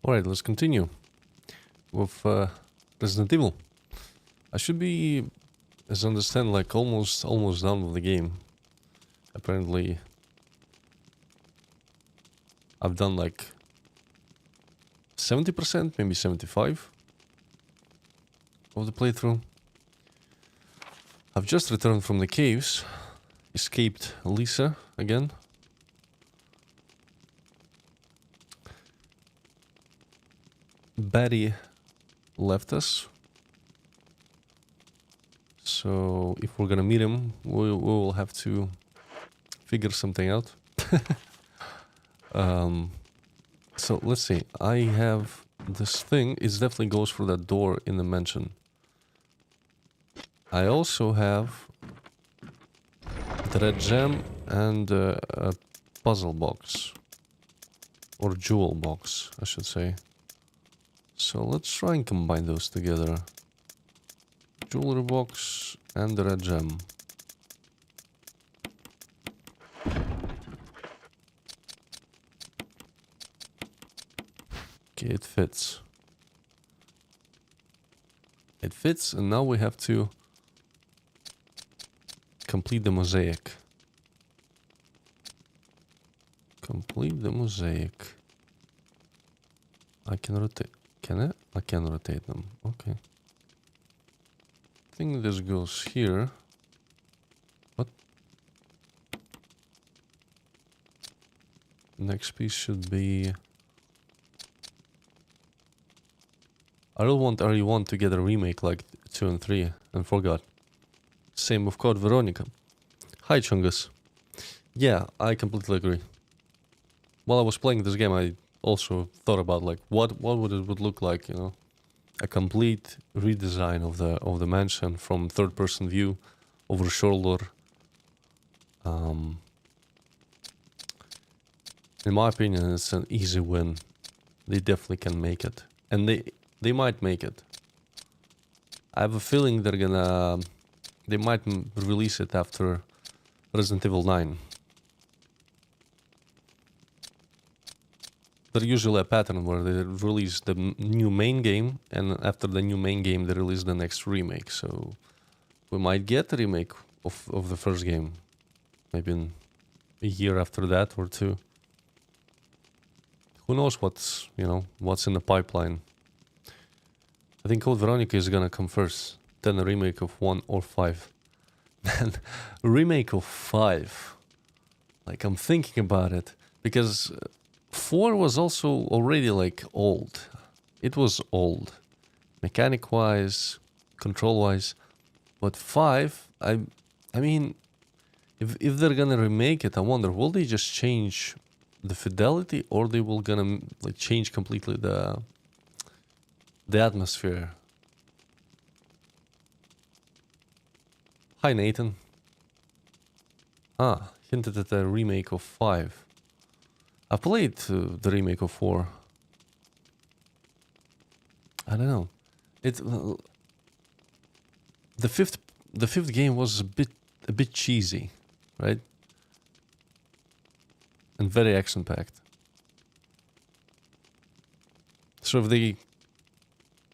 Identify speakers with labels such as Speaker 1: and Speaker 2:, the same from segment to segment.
Speaker 1: Alright, let's continue with Resident Evil. I should be, as I understand, like almost done with the game. Apparently, I've done like 70%, maybe 75% of the playthrough. I've just returned from the caves, escaped Lisa again. Betty left us. So if we're gonna meet him, we will have to figure something out. So let's see. I have this thing. It definitely goes for that door in the mansion. I also have the red gem and a puzzle box. Or jewel box, I should say. So let's try and combine those together. Jewelry box and the red gem. Okay, it fits. It fits, and now we have to complete the mosaic. Complete the mosaic. I can rotate. Can I? I can rotate them. Okay. I think this goes here. What? Next piece should be... I don't want RE1 to get a remake like 2 and 3 and forgot. Same with Code Veronica. Hi Chungus. Yeah, I completely agree. While I was playing this game, I also thought about like what would look like, you know, a complete redesign of the mansion from third person view over shoulder. In my opinion, it's an easy win. They definitely can make it, and they might make it. I have a feeling they might release it after Resident Evil 9. There's usually a pattern where they release the new main game, and after the new main game, they release the next remake. So we might get a remake of the first game, maybe in a year after that or two. Who knows what's in the pipeline? I think Code Veronica is gonna come first, then a remake of 1 or 5. Then a remake of 5. Like, I'm thinking about it because 4 was also already like old. It was old, mechanic wise, control wise, but 5, I mean, if they're gonna remake it, I wonder, will they just change the fidelity, or they will gonna like change completely the atmosphere? Hi Nathan. Hinted at a remake of 5. I played the remake of 4. I don't know. The fifth game was a bit cheesy, right? And very action packed. So if they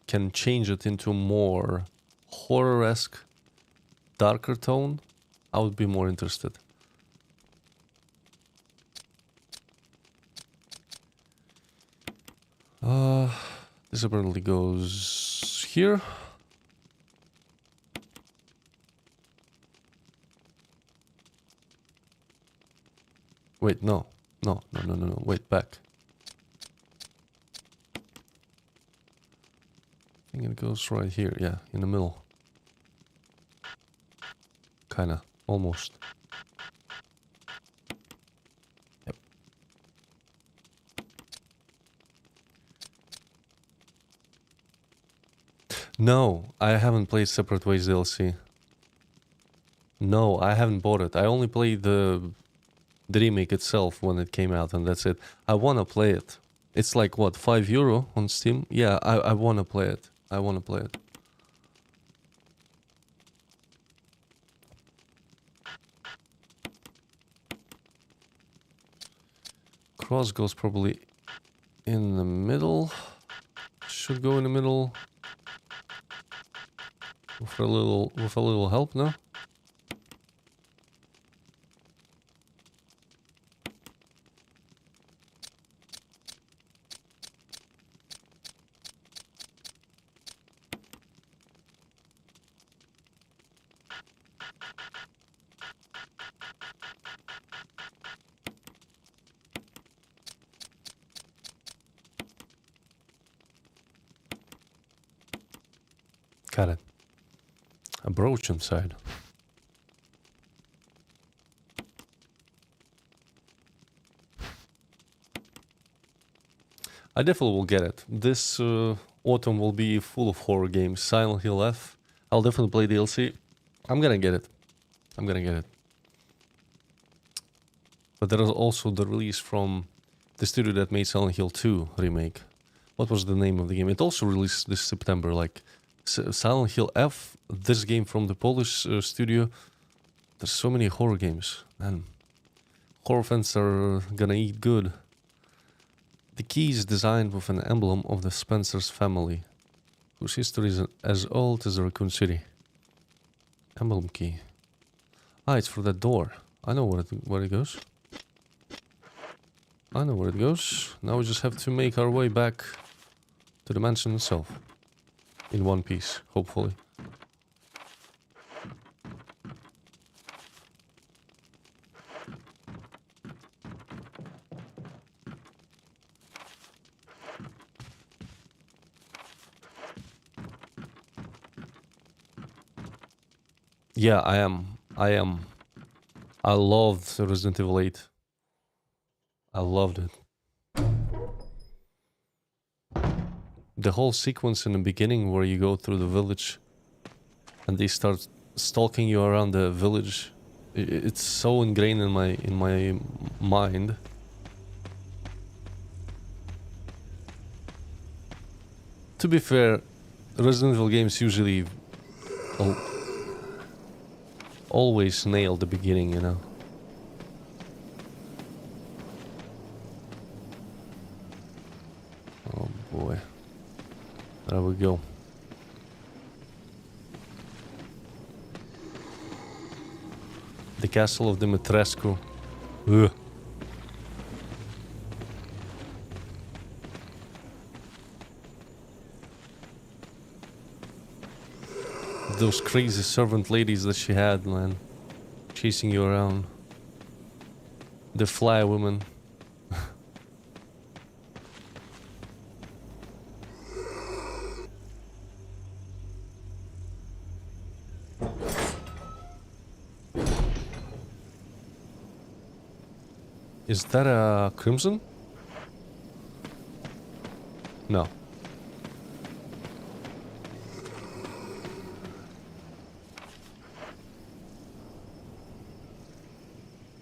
Speaker 1: can change it into more horror-esque, darker tone, I would be more interested. This apparently goes here. Wait, no, wait, back. I think it goes right here, yeah, in the middle. Kinda, almost. Yep. No, I haven't played Separate Ways DLC. No, I haven't bought it. I only played the remake itself when it came out, and that's it. I wanna play it. It's like, what, €5 on Steam? Yeah, I wanna play it. I wanna play it. Cross goes probably in the middle. Should go in the middle. With a little help, no? Got it. A brooch inside. I definitely will get it. This autumn will be full of horror games. Silent Hill F. I'll definitely play DLC. I'm gonna get it. I'm gonna get it. But there is also the release from the studio that made Silent Hill 2 remake. What was the name of the game? It also released this September, like Silent Hill F, this game from the Polish studio. There's so many horror games, and horror fans are gonna eat good. The key is designed with an emblem of the Spencer's family, whose history is as old as Raccoon City. Emblem key. Ah, it's for that door. I know where it goes. I know where it goes. Now we just have to make our way back to the mansion itself. In one piece, hopefully. Yeah, I am. I loved Resident Evil 8. I loved it. The whole sequence in the beginning where you go through the village and they start stalking you around the village. It's so ingrained in my mind. To be fair, Resident Evil games usually always nail the beginning, you know. Oh boy. There we go. The castle of Dimitrescu. Ugh. Those crazy servant ladies that she had, man. Chasing you around. The fly woman. Is that a crimson? No.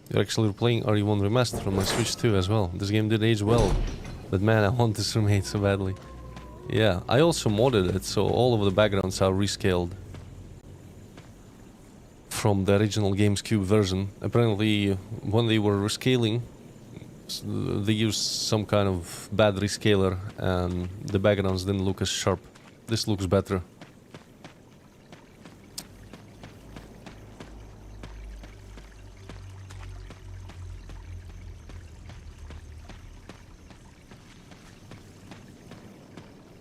Speaker 1: You're actually playing RE1 Remaster on my Switch 2 as well. This game did age well. But man, I want this remade so badly. Yeah, I also modded it, so all of the backgrounds are rescaled from the original GameCube version. Apparently, when they were rescaling, they used some kind of bad rescaler and the backgrounds didn't look as sharp. This looks better.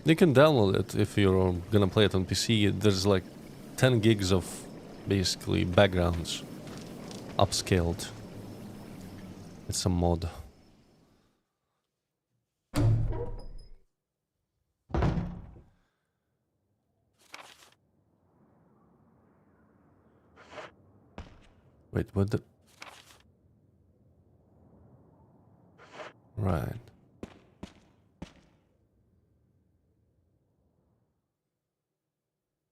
Speaker 1: You can download it if you're gonna play it on PC. There's like 10 gigs of basically backgrounds upscaled. It's a mod. Wait, what the... Right.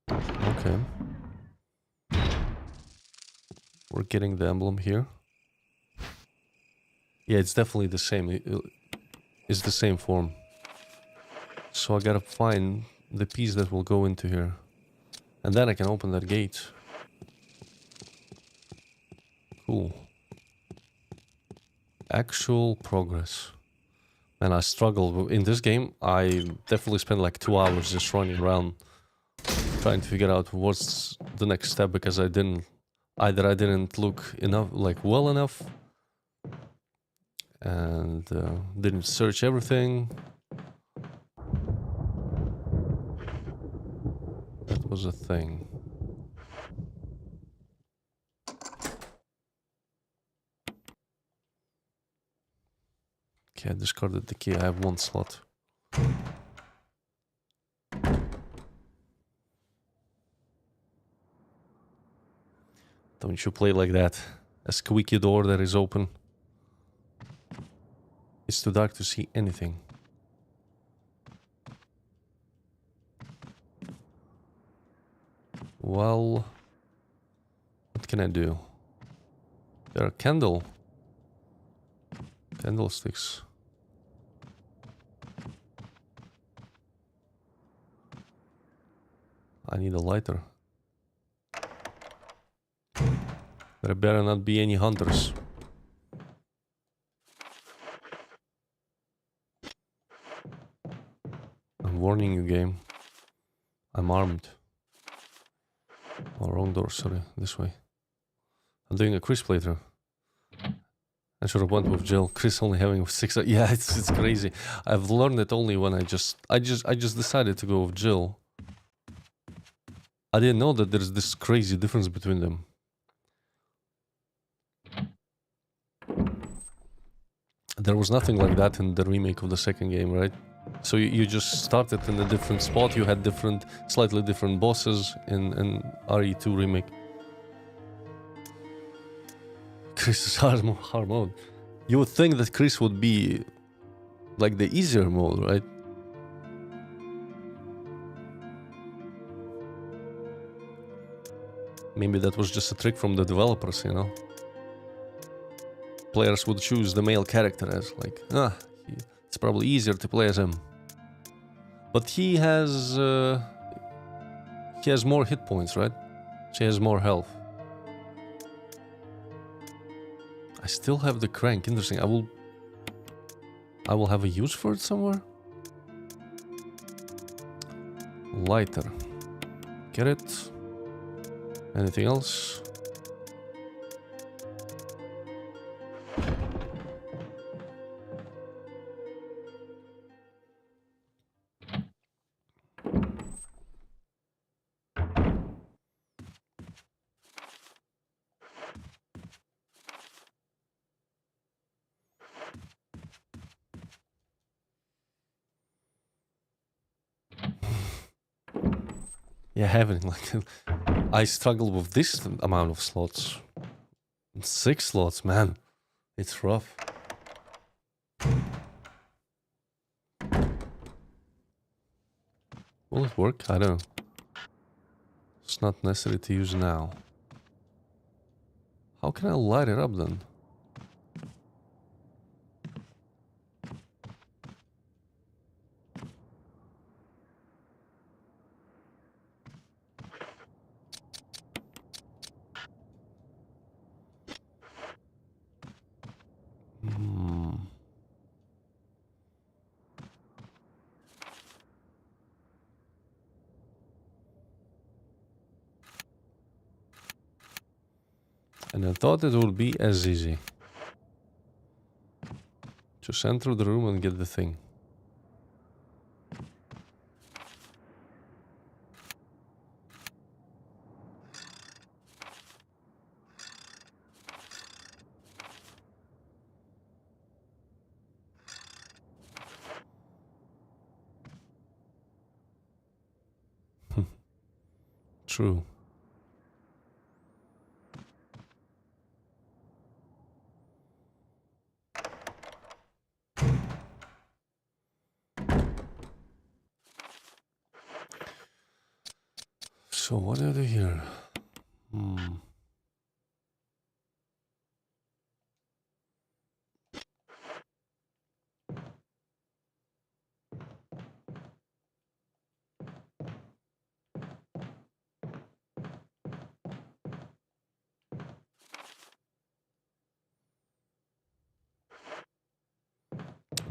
Speaker 1: Okay. We're getting the emblem here. Yeah, it's definitely the same. It's the same form. So I gotta find the piece that will go into here. And then I can open that gate. Cool. Actual progress. And I struggle in this game. I definitely spent like 2 hours just running around trying to figure out what's the next step, because I didn't look enough, like well enough, and didn't search everything. That was a thing. Okay, I discarded the key. I have 1 slot. Don't you play like that. A squeaky door that is open. It's too dark to see anything. Well, what can I do? There are candlesticks. I need a lighter. There better not be any hunters. I'm warning you, game. I'm armed. Oh, wrong door, sorry. This way. I'm doing a Chris playthrough. I should have went with Jill. Chris only having 6. Yeah, it's crazy. I've learned it only when I just decided to go with Jill. I didn't know that there's this crazy difference between them. There was nothing like that in the remake of the second game, right? So you just started in a different spot. You had slightly different bosses in RE2 remake. Chris is hard mode. You would think that Chris would be like the easier mode, right? Maybe that was just a trick from the developers, you know? Players would choose the male character as like, it's probably easier to play as him. But he has more hit points, right? She has more health. I still have the crank. Interesting. I will have a use for it somewhere. Lighter. Get it. Anything else? Yeah, having like I struggle with this amount of slots. 6 slots, man. It's rough. Will it work? I don't know. It's not necessary to use now. How can I light it up then? And I thought it would be as easy. Just enter the room and get the thing. True. So what do I do here?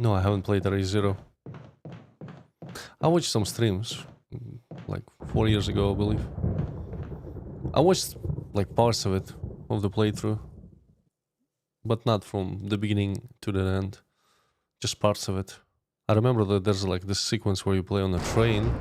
Speaker 1: No, I haven't played RE0. I watched some streams, like 4 years ago, I believe. I watched like parts of it, of the playthrough, but not from the beginning to the end, just parts of it. I remember that there's like this sequence where you play on a train.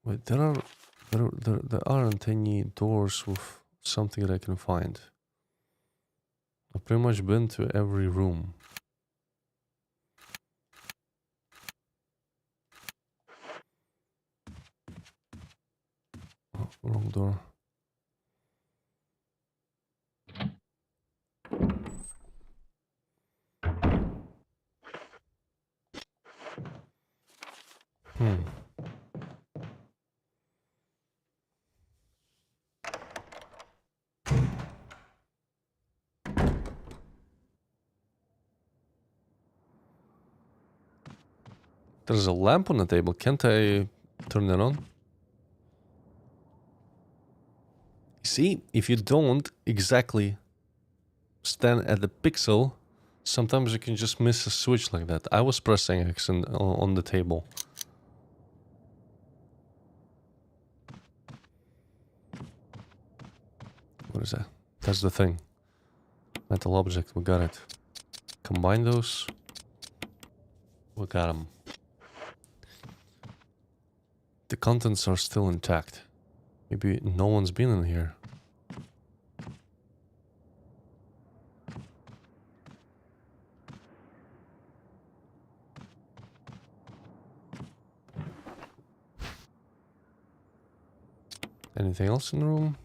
Speaker 1: Wait, there aren't any doors with something that I can find. I've pretty much been to every room. Oh, wrong door. There's a lamp on the table. Can't I turn it on? See, if you don't exactly stand at the pixel, sometimes you can just miss a switch like that. I was pressing X on the table. What is that? That's the thing. Metal object, we got it. Combine those. We got them. The contents are still intact. Maybe no one's been in here. Anything else in the room?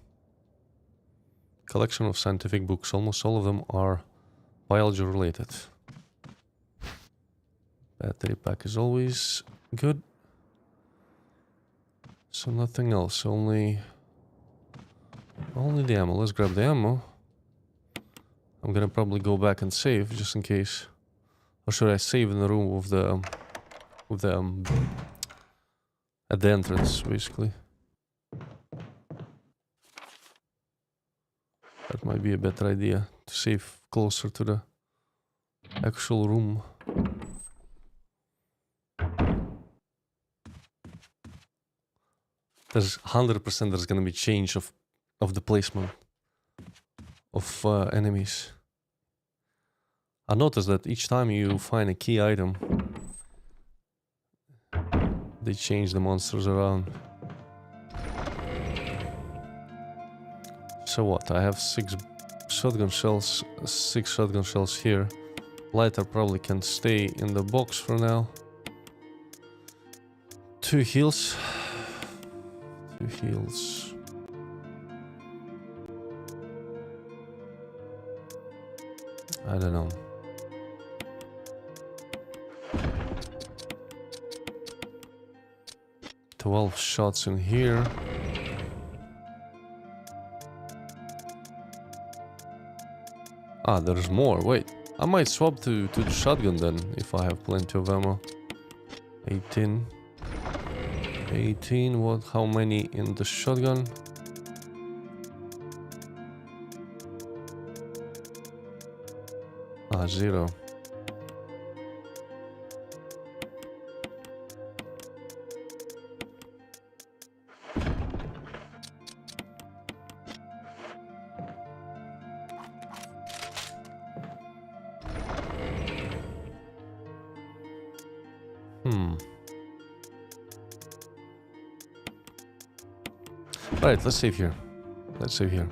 Speaker 1: Collection of scientific books. Almost all of them are biology related. Battery pack is always good. So nothing else, only the ammo. Let's grab the ammo. I'm gonna probably go back and save just in case. Or should I save in the room with the at the entrance, basically? That might be a better idea, to save closer to the actual room. There's 100% there's gonna be change of the placement of enemies. I noticed that each time you find a key item, they change the monsters around. So what? I have 6 shotgun shells here. Lighter probably can stay in the box for now. 2 heals. 2 heals. I don't know. "12 shots in here. Ah, there's more. Wait, I might swap to the shotgun then, if I have plenty of ammo. 18. 18, what? How many in the shotgun? Ah, 0. Right, let's save here. Let's save here.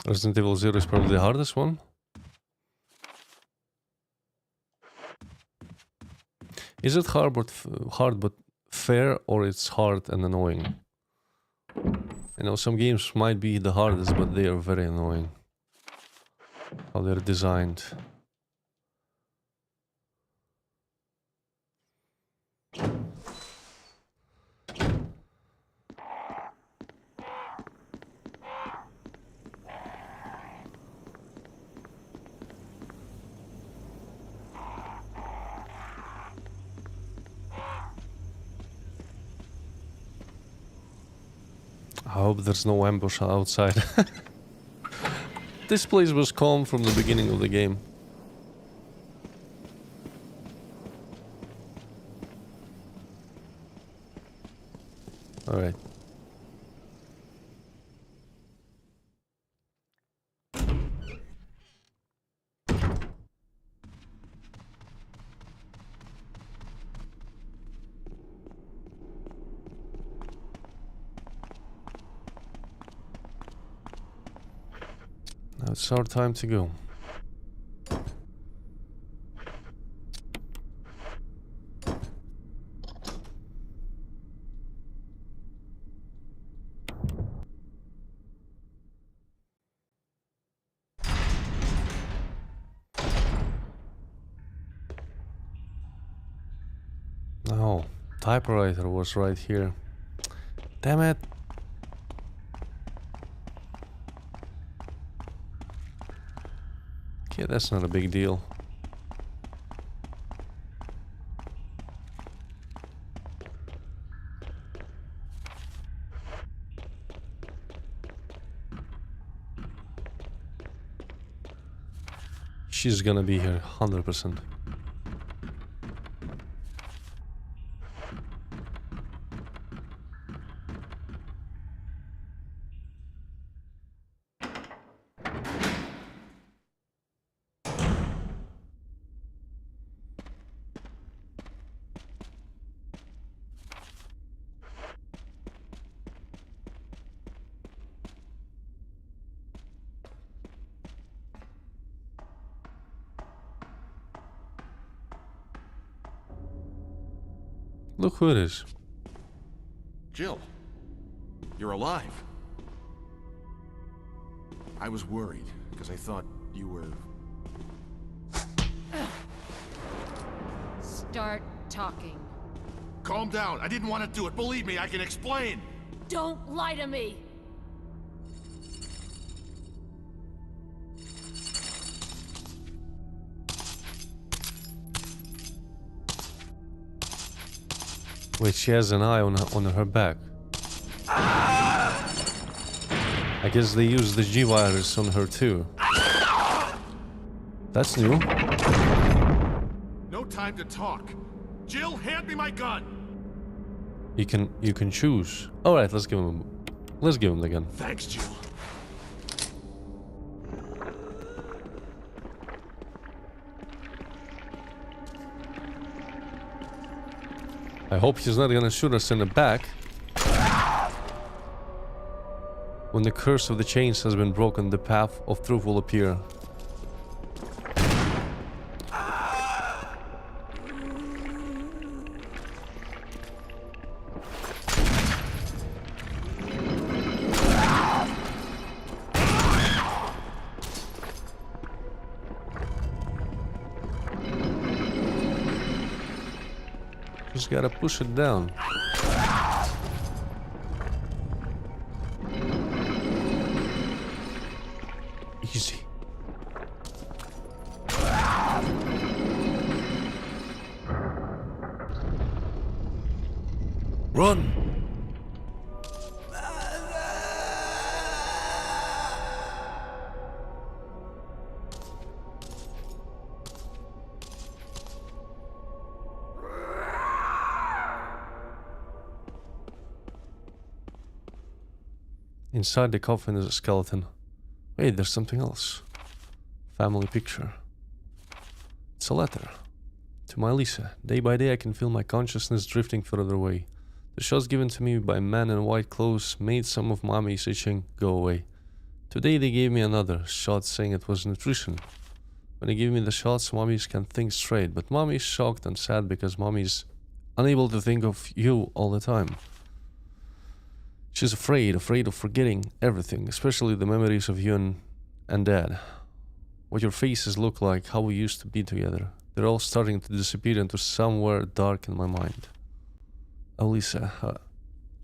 Speaker 1: Resident Evil 0 is probably the hardest one. Is it hard but fair or it's hard and annoying. You know, some games might be the hardest, but they are very annoying. How they're designed. I hope there's no ambush outside. This place was calm from the beginning of the game. Alright. Now it's our time to go. No, typewriter was right here. Damn it. Okay, that's not a big deal. She's gonna be here 100%. Look who it is.
Speaker 2: Jill, you're alive. I was worried, because I thought you were...
Speaker 3: Start talking.
Speaker 2: Calm down, I didn't want to do it. Believe me, I can explain.
Speaker 3: Don't lie to me!
Speaker 1: Wait, she has an eye on her back. I guess they use the G-virus on her too. That's new.
Speaker 2: No time to talk. Jill, hand me my gun.
Speaker 1: You can choose. All right, let's give him the gun.
Speaker 2: Thanks, Jill.
Speaker 1: I hope he's not gonna shoot us in the back. When the curse of the chains has been broken, the path of truth will appear. Just gotta push it down. Easy. Run! Inside the coffin is a skeleton. Wait, there's something else. Family picture. It's a letter. To my Lisa. Day by day I can feel my consciousness drifting further away. The shots given to me by men in white clothes made some of mommy's itching go away. Today they gave me another shot saying it was nutrition. When they give me the shots, mommies can think straight, but mommy's shocked and sad because mommy's unable to think of you all the time. She's afraid of forgetting everything, especially the memories of you and Dad. What your faces look like, how we used to be together. They're all starting to disappear into somewhere dark in my mind. Oh, Lisa,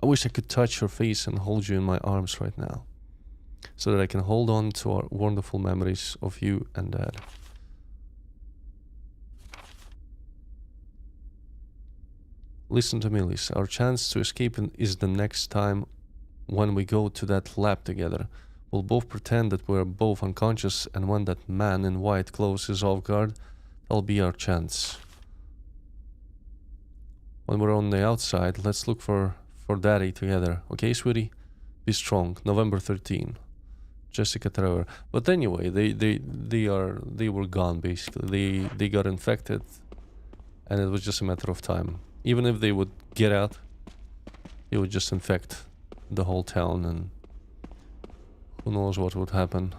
Speaker 1: I wish I could touch your face and hold you in my arms right now, so that I can hold on to our wonderful memories of you and Dad. Listen to me, Lisa. Our chance to escape is the next time when we go to that lab together. We'll both pretend that we're both unconscious, and when that man in white clothes is off guard, that'll be our chance. When we're on the outside, let's look for Daddy together. Okay, sweetie? Be strong. November 13. Jessica Trevor. But anyway, they were gone basically. They got infected, and it was just a matter of time. Even if they would get out, it would just infect the whole town, and who knows what would happen.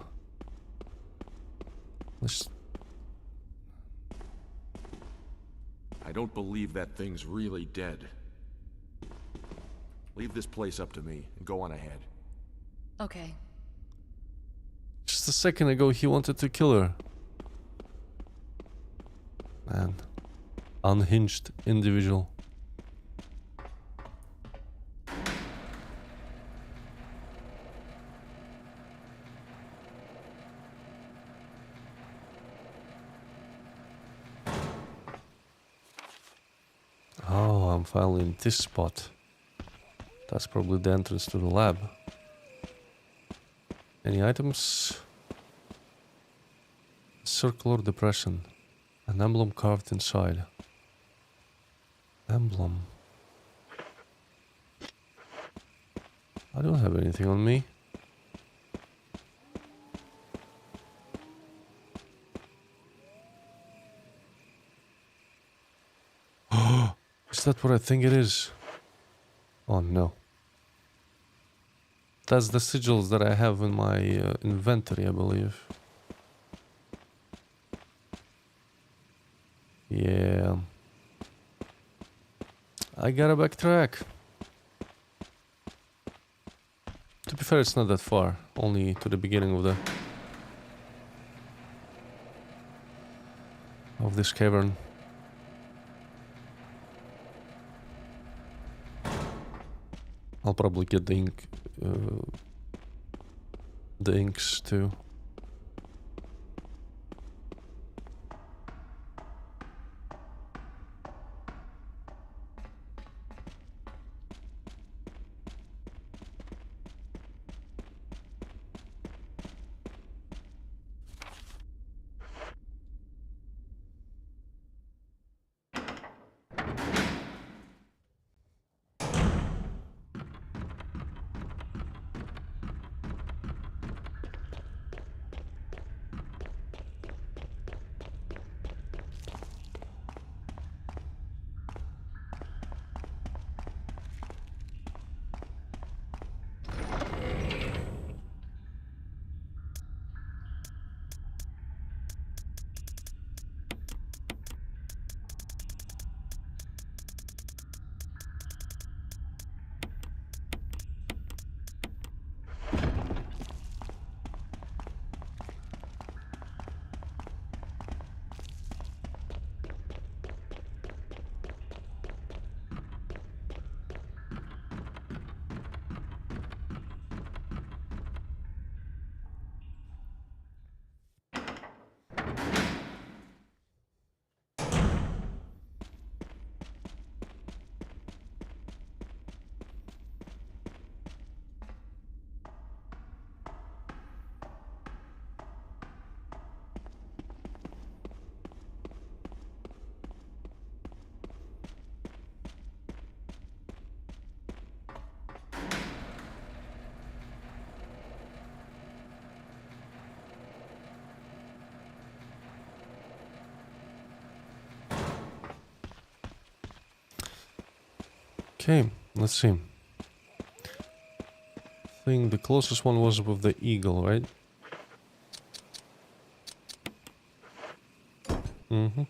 Speaker 2: I don't believe that thing's really dead. Leave this place up to me and go on ahead.
Speaker 3: Okay.
Speaker 1: Just a second ago, he wanted to kill her. Man. Unhinged individual. Oh, I'm finally in this spot. That's probably the entrance to the lab. Any items? Circular depression. An emblem carved inside. Emblem. I don't have anything on me. Is that what I think it is? Oh no. That's the sigils that I have in my inventory, I believe. Yeah. I gotta backtrack. To be fair, it's not that far. Only to the beginning of this cavern. I'll probably get the inks too. Okay, let's see. I think the closest one was with the eagle, right? Mm-hmm.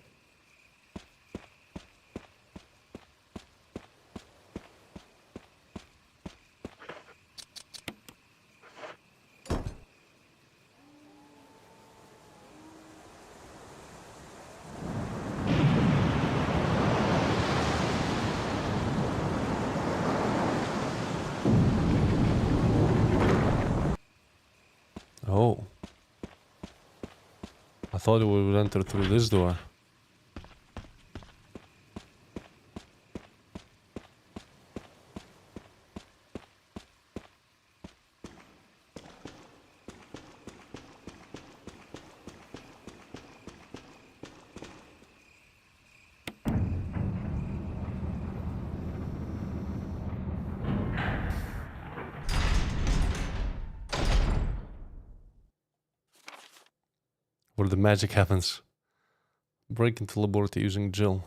Speaker 1: thought we would enter through this door. Where the magic happens. Break into laboratory using Jill.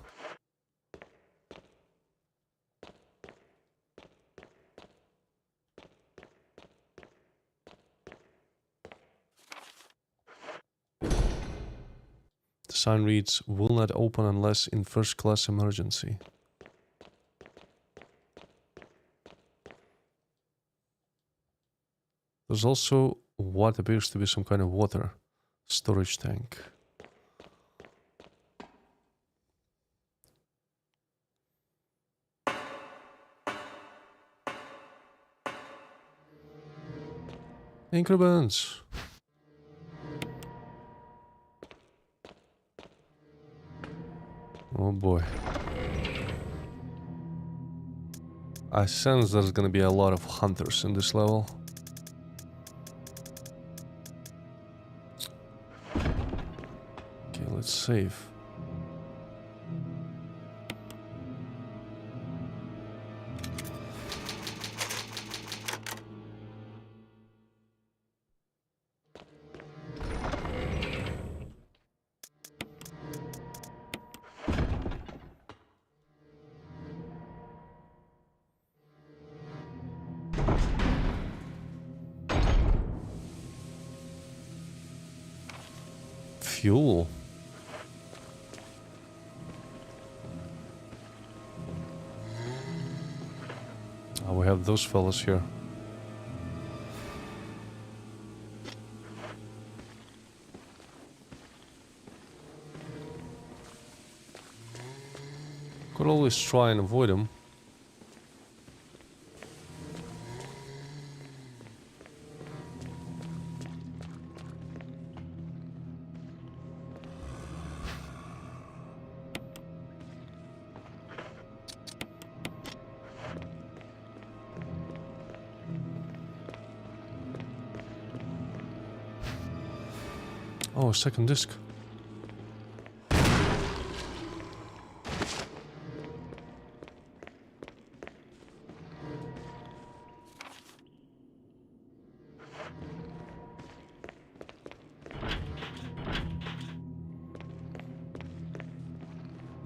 Speaker 1: The sign reads, "Will not open unless in first class emergency." There's also what appears to be some kind of water storage tank. Increments. Oh boy. I sense there's gonna be a lot of hunters in this level. Okay, let's save. Fuel. Oh, we have those fellas here. Could always try and avoid them. Oh, second disc.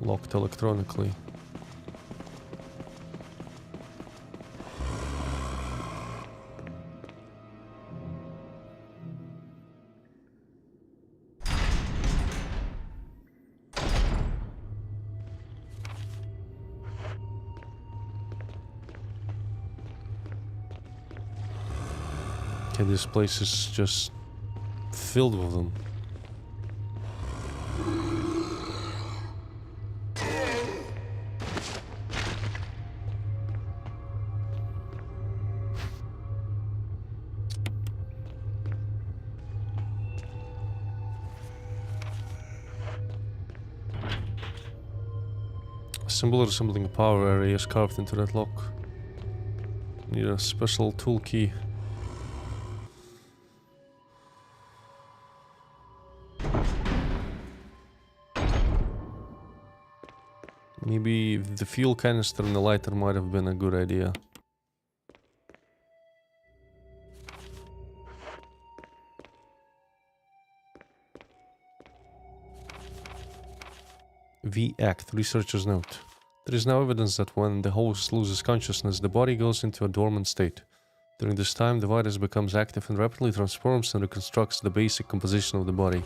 Speaker 1: Locked electronically. Okay, this place is just filled with them. A symbol resembling a power area is carved into that lock. Need a special tool key. Maybe the fuel canister and the lighter might have been a good idea. V-Act, researcher's note. There is now evidence that when the host loses consciousness, the body goes into a dormant state. During this time, the virus becomes active and rapidly transforms and reconstructs the basic composition of the body.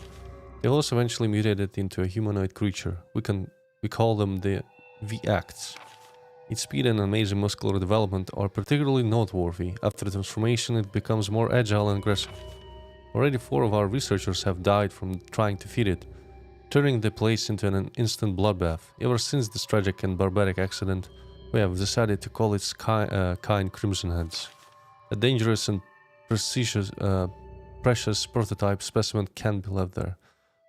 Speaker 1: The host eventually mutated into a humanoid creature. We call them the V-Acts. Its speed and amazing muscular development are particularly noteworthy. After the transformation, it becomes more agile and aggressive. Already 4 of our researchers have died from trying to feed it, turning the place into an instant bloodbath. Ever since this tragic and barbaric accident, we have decided to call its kind Crimson Heads. A dangerous and precious prototype specimen can't be left there.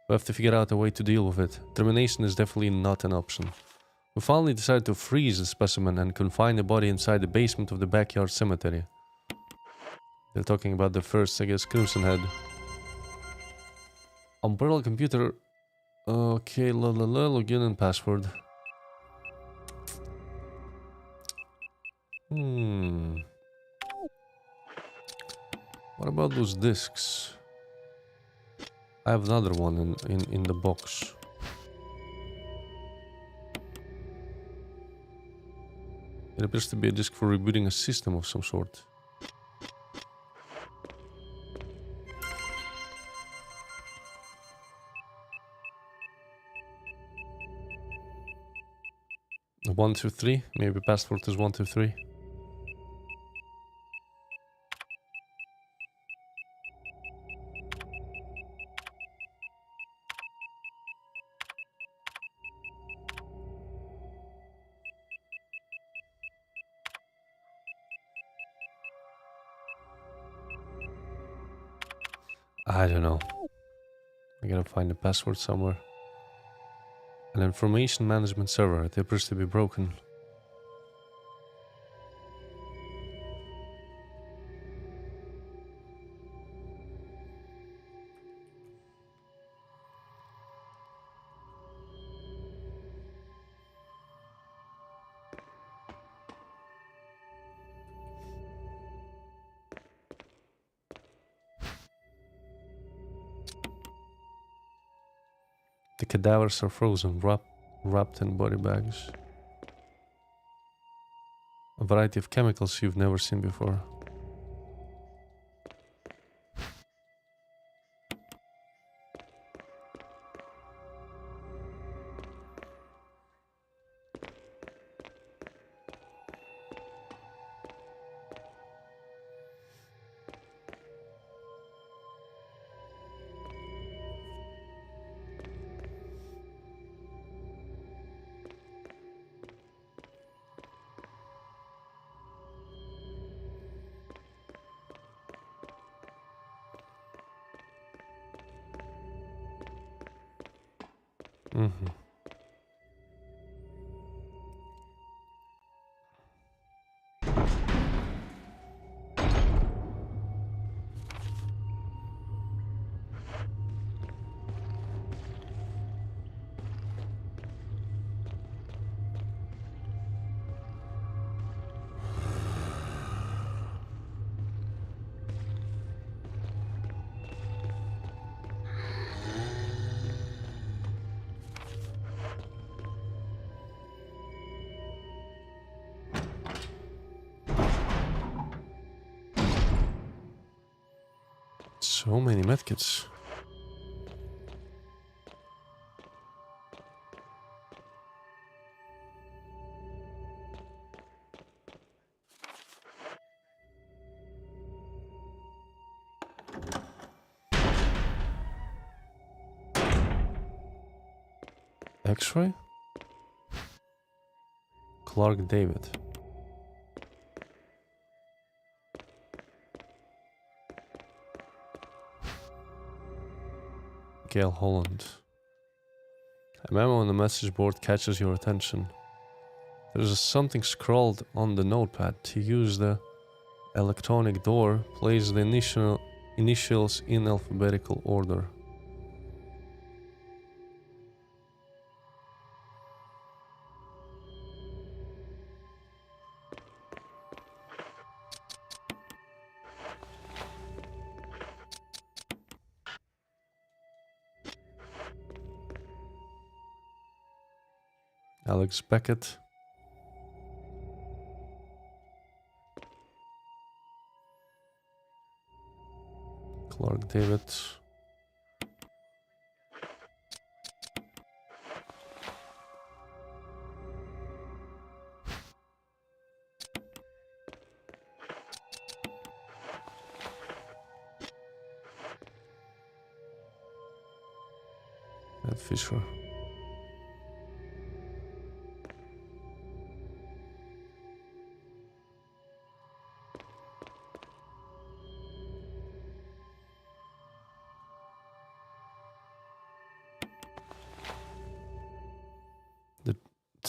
Speaker 1: We have to figure out a way to deal with it. Termination is definitely not an option. We finally decided to freeze the specimen and confine the body inside the basement of the backyard cemetery. They're talking about the first, I guess, Crimson Head. Umbrella computer. Okay, login and password. What about those discs? I have another one in the box. It appears to be a disc for rebooting a system of some sort. One, two, three. Maybe password is 1, 2, 3. I don't know. I gotta find the password somewhere. An information management server. It appears to be broken. The cadavers are frozen, wrapped in body bags. A variety of chemicals you've never seen before. So many medkits. X-ray? Clark David. Gail Holland. A memo on the message board catches your attention. There's something scrawled on the notepad. To use the electronic door, place the initials in alphabetical order. Alex Beckett. Clark David. Ed Fisher.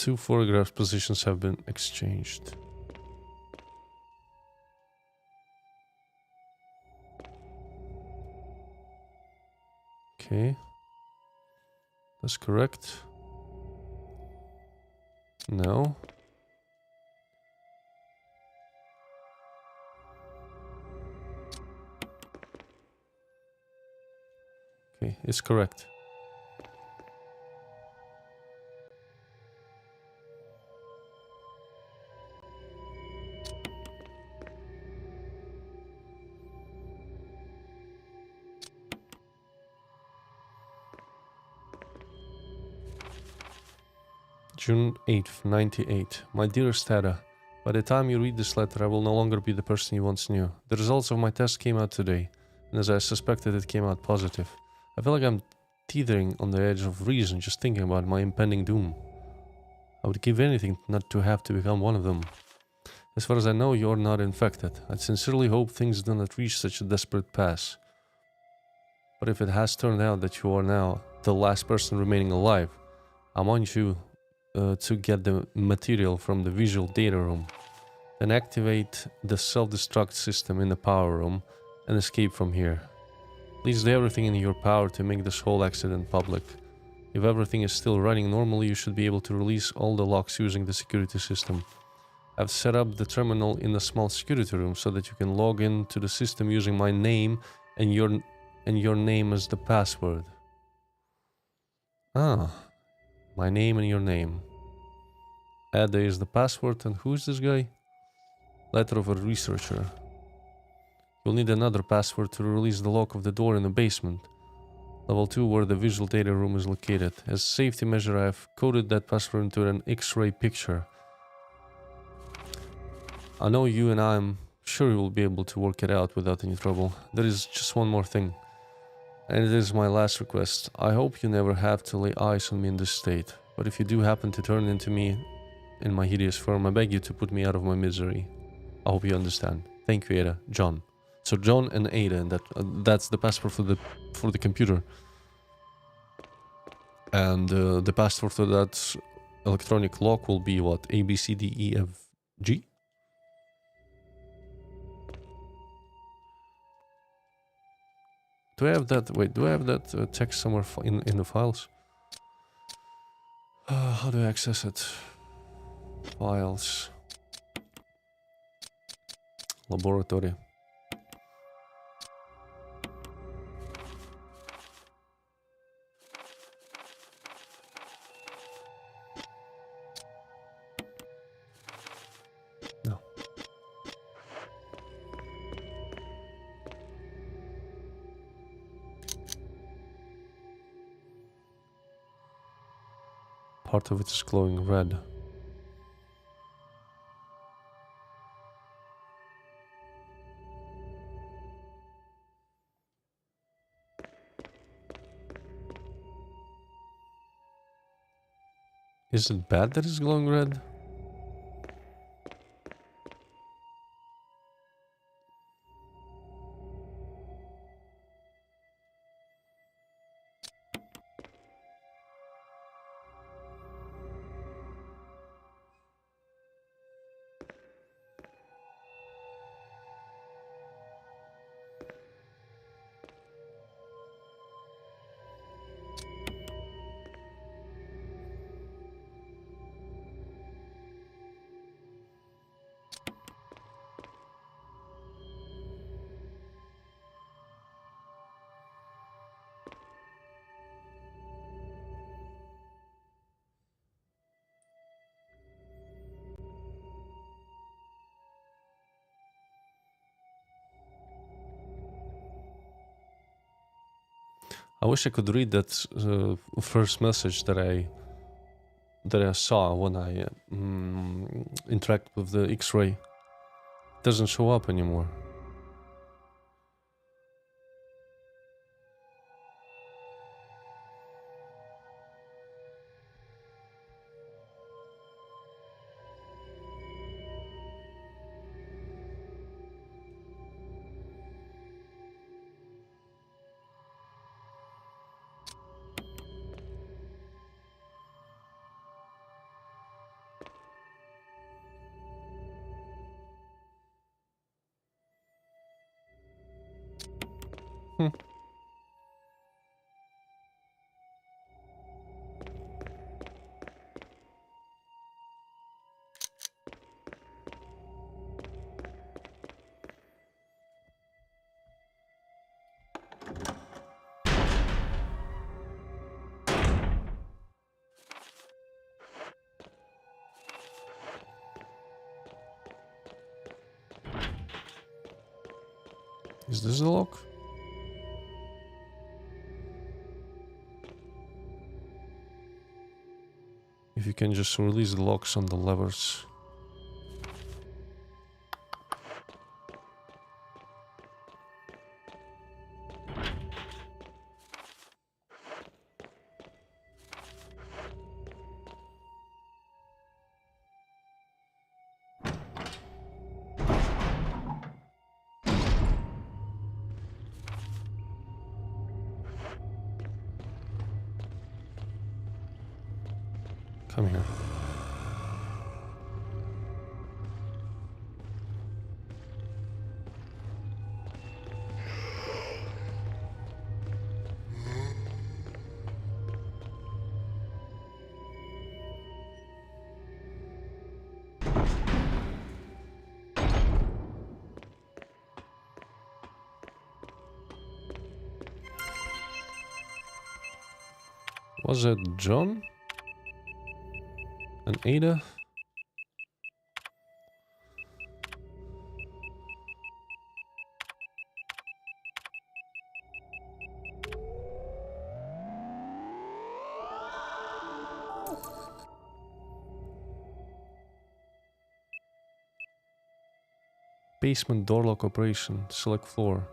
Speaker 1: 2 photograph positions have been exchanged. Okay. That's correct. No. Okay, it's correct. June 8th, 98. My dearest Ada, by the time you read this letter, I will no longer be the person you once knew. The results of my test came out today, and as I suspected, it came out positive. I feel like I'm teetering on the edge of reason just thinking about my impending doom. I would give anything not to have to become one of them. As far as I know, you're not infected. I sincerely hope things do not reach such a desperate pass. But if it has turned out that you are now the last person remaining alive, I want you to get the material from the visual data room, then activate the self-destruct system in the power room and escape from here. Please do everything in your power to make this whole accident public. If everything is still running normally, you should be able to release all the locks using the security system. I've set up the terminal in a small security room so that you can log into the system using my name and your name as the password. Ah. My name and your name. Ada is the password, and who's this guy? Letter of a researcher. You'll need another password to release the lock of the door in the basement. Level 2, where the visual data room is located. As a safety measure, I have coded that password into an X-ray picture. I know you, and I'm sure you will be able to work it out without any trouble. There is just one more thing, and it is my last request. I hope you never have to lay eyes on me in this state. But if you do happen to turn into me in my hideous form, I beg you to put me out of my misery. I hope you understand. Thank you, Ada. John. So John and Ada, and that's the password for the computer. And the password for that electronic lock will be what? A B C D E F G. Do I have that? Wait, do I have that text somewhere in the files? How do I access it? Files. Laboratory. No. Part of it is glowing red. Is it bad that it's glowing red? I wish I could read that first message that I saw when I interact with the X-ray. It doesn't show up anymore. Is this the lock? If you can just release the locks on the levers. Come here. Was it John? And Ada? Basement door lock operation. Select floor.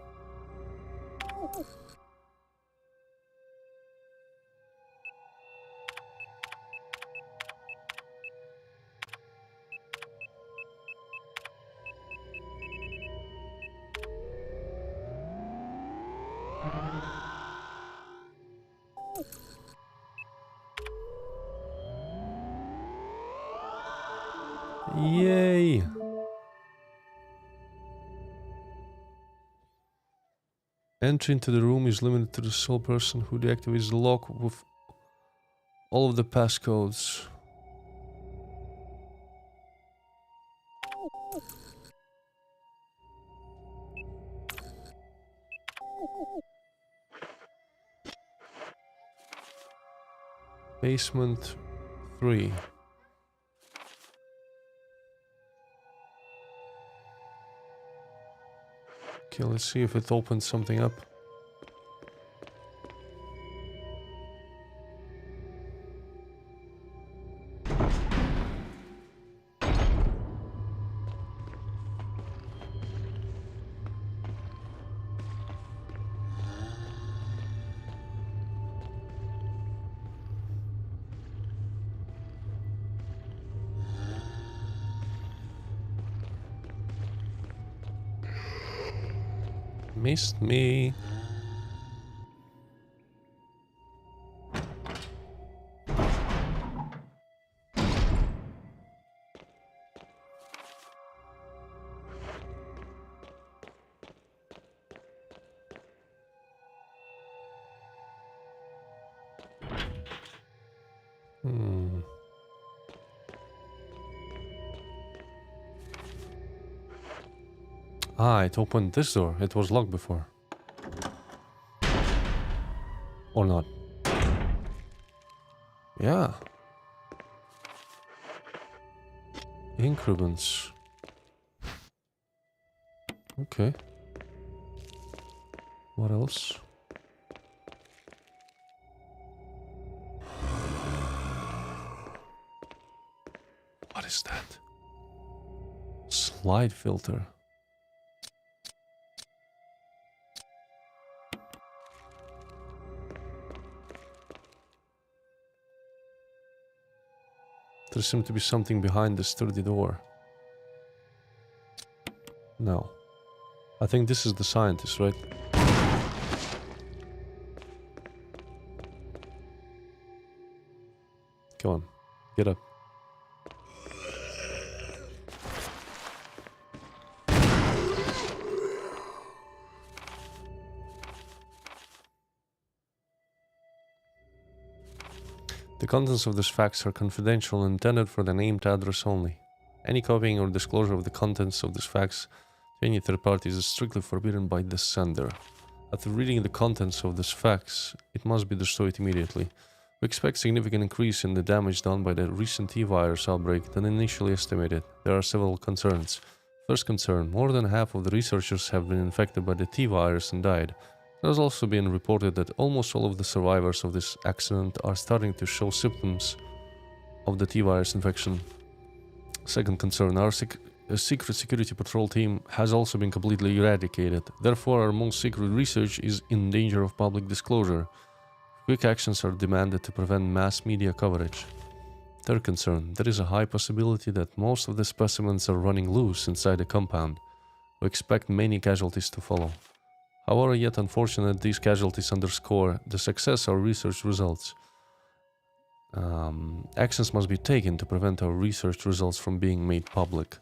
Speaker 1: Yay! Entry into the room is limited to the sole person who deactivates the lock with all of the passcodes. Basement 3. Okay, let's see if it opens something up. Missed me. Ah, it opened this door. It was locked before. Or not. Yeah. Ink ribbons. Okay. What else? What is that? Slide filter. There seems to be something behind the sturdy door. No. I think this is the scientist, right? Come on. Get up. The contents of this fax are confidential and intended for the named address only. Any copying or disclosure of the contents of this fax to any third parties is strictly forbidden by the sender. After reading the contents of this fax, it must be destroyed immediately. We expect significant increase in the damage done by the recent T-virus outbreak than initially estimated. There are several concerns. First concern, more than half of the researchers have been infected by the T-virus and died. It has also been reported that almost all of the survivors of this accident are starting to show symptoms of the T-virus infection. Second concern, our secret security patrol team has also been completely eradicated. Therefore, our most secret research is in danger of public disclosure. Quick actions are demanded to prevent mass media coverage. Third concern, there is a high possibility that most of the specimens are running loose inside the compound. We expect many casualties to follow. However, yet unfortunate, these casualties underscore the success of our research results. Actions must be taken to prevent our research results from being made public.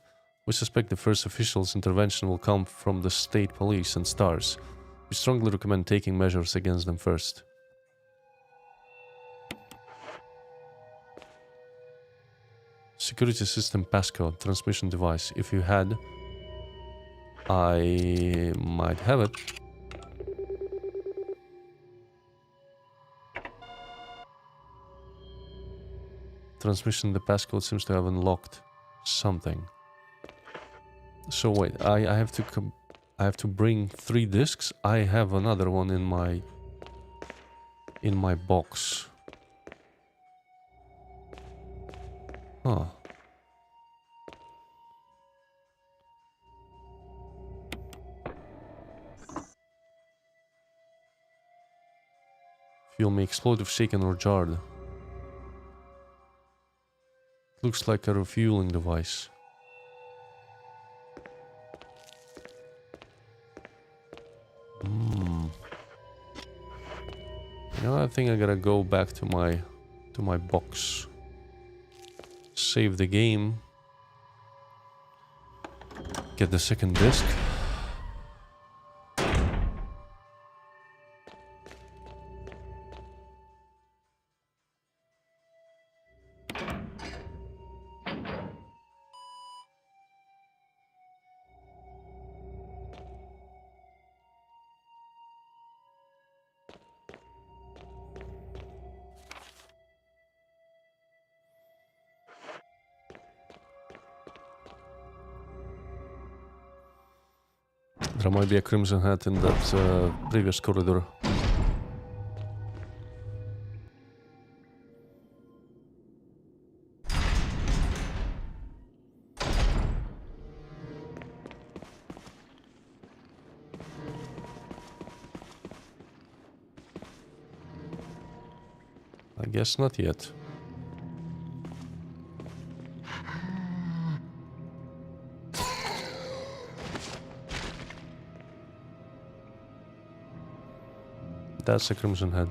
Speaker 1: We suspect the first official's intervention will come from the state police and STARS. We strongly recommend taking measures against them first. Security system passcode, transmission device. If you had, I might have it. Transmission, the passcode seems to have unlocked something. So wait, I have to bring 3 discs. I have another one in my box. Huh. Fuel may explode if shaken or jarred. Looks like a refueling device. You know, I think I gotta go back to my box. Save the game. Get the second disc. There might be a crimson hat in that previous corridor. I guess not yet. That's a crimson head.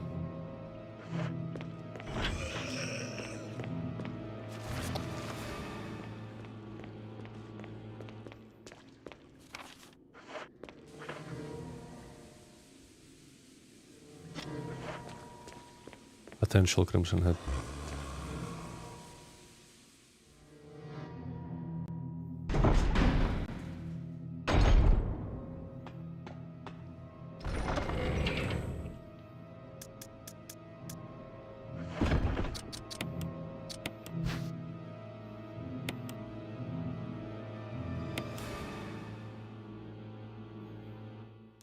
Speaker 1: Potential crimson head.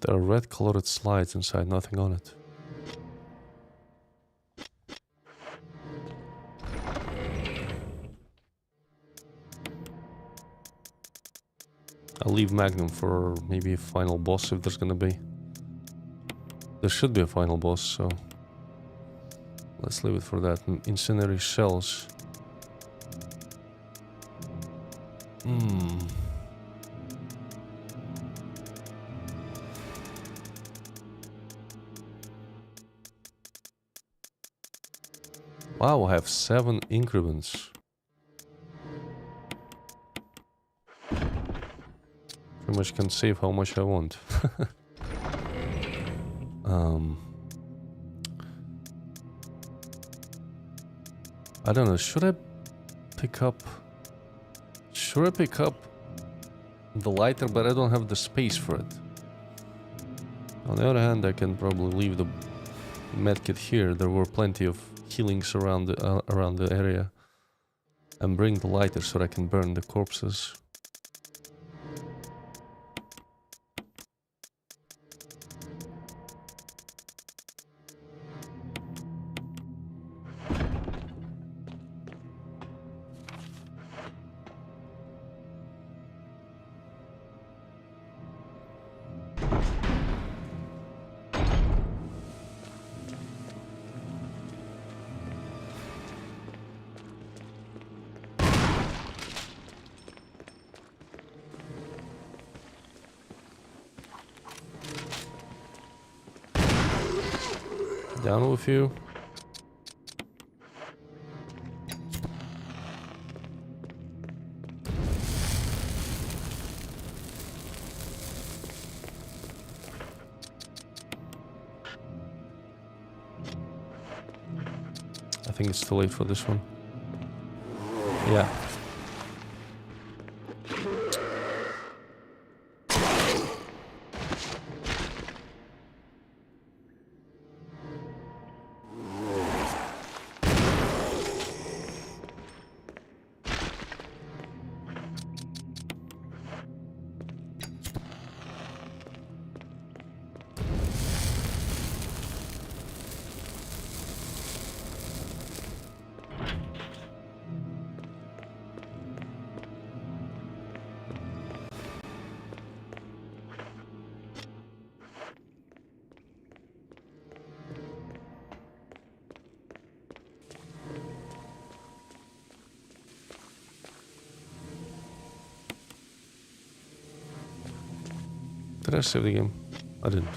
Speaker 1: There are red colored slides inside, nothing on it. I'll leave Magnum for maybe a final boss if there's gonna be. There should be a final boss, so let's leave it for that. Incendiary shells. Wow, I have 7 increments. Pretty much can save how much I want. I don't know, should I pick up... Should I pick up the lighter, but I don't have the space for it. On the other hand, I can probably leave the medkit here. There were plenty of healings around the area. And bring the lighter so I can burn the corpses. Down with you. I think it's too late for this one. Yeah. Did I save the game? I didn't.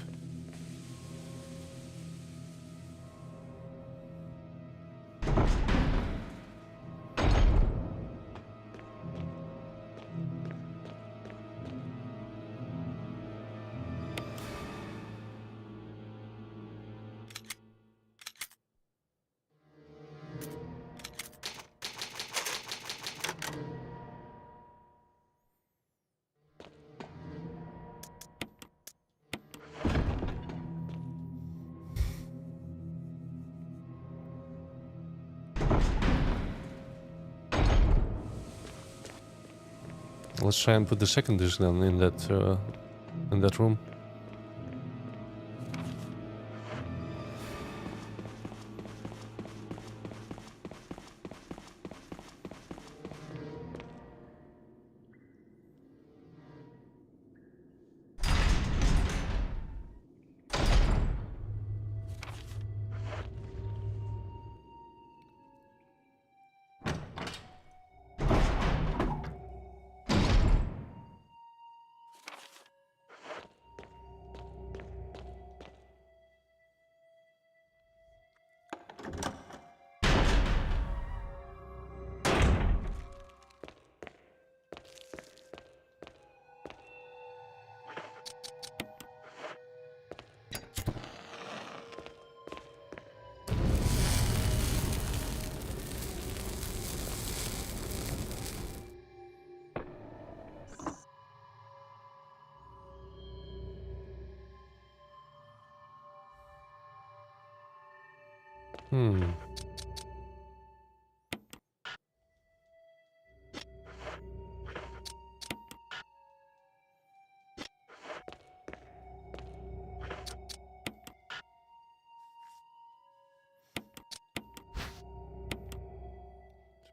Speaker 1: Let's try and put the second disc then in that room.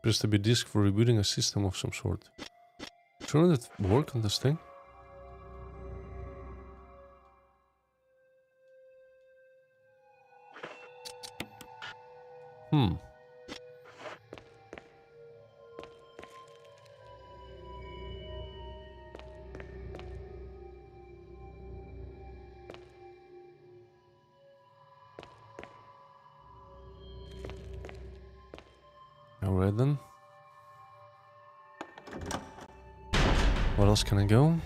Speaker 1: Appears to be a disk for rebooting a system of some sort. Shouldn't it work on this thing? Alright then. What else can I go?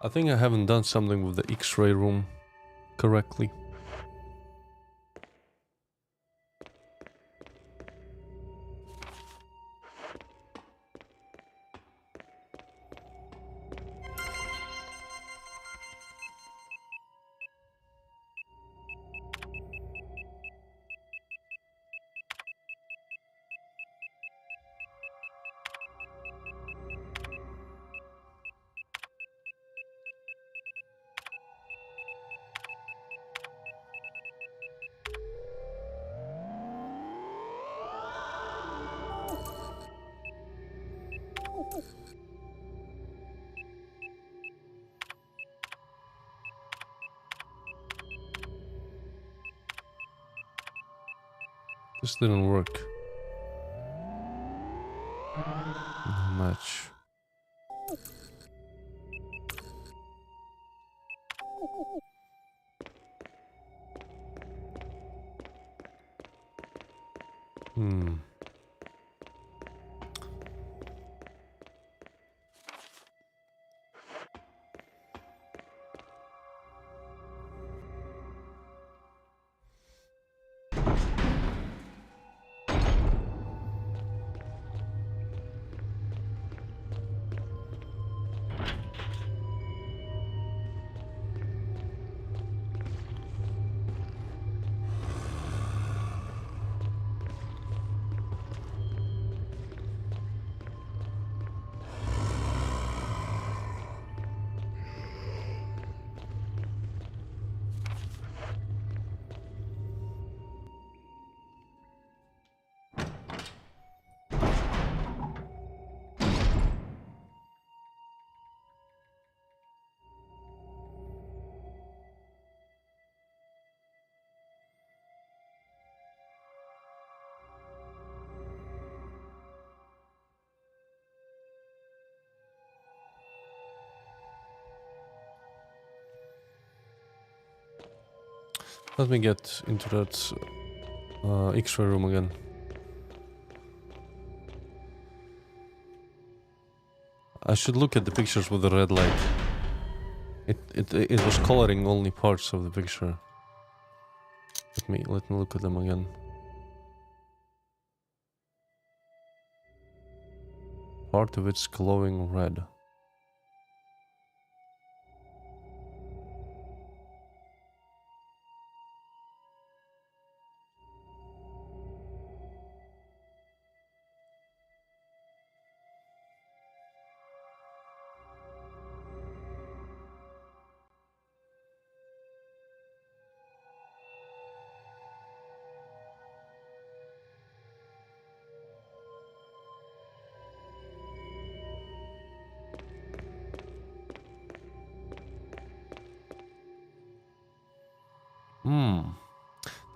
Speaker 1: I think I haven't done something with the X-ray room correctly. This didn't work. Not much. Hmm. Let me get into that X-ray room again. I should look at the pictures with the red light. It was coloring only parts of the picture. Let me look at them again. Part of it's glowing red.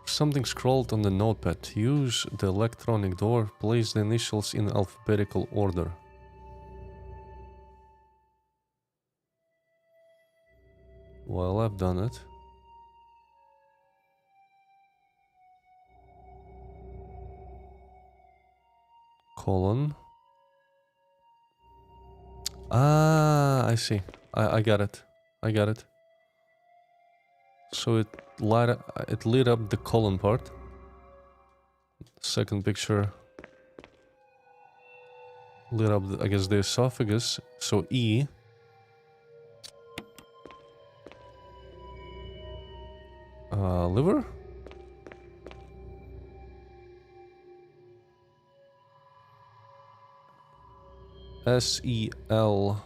Speaker 1: Something scrawled on the notepad. Use the electronic door. Place the initials in alphabetical order. Well, I've done it. Colon. Ah, I see. I got it. I got it. So it lit up the colon part. Second picture lit up, I guess, the esophagus. So E. Liver? S-E-L.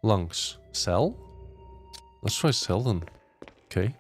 Speaker 1: Lungs. Cell? Let's try cell then. Okay.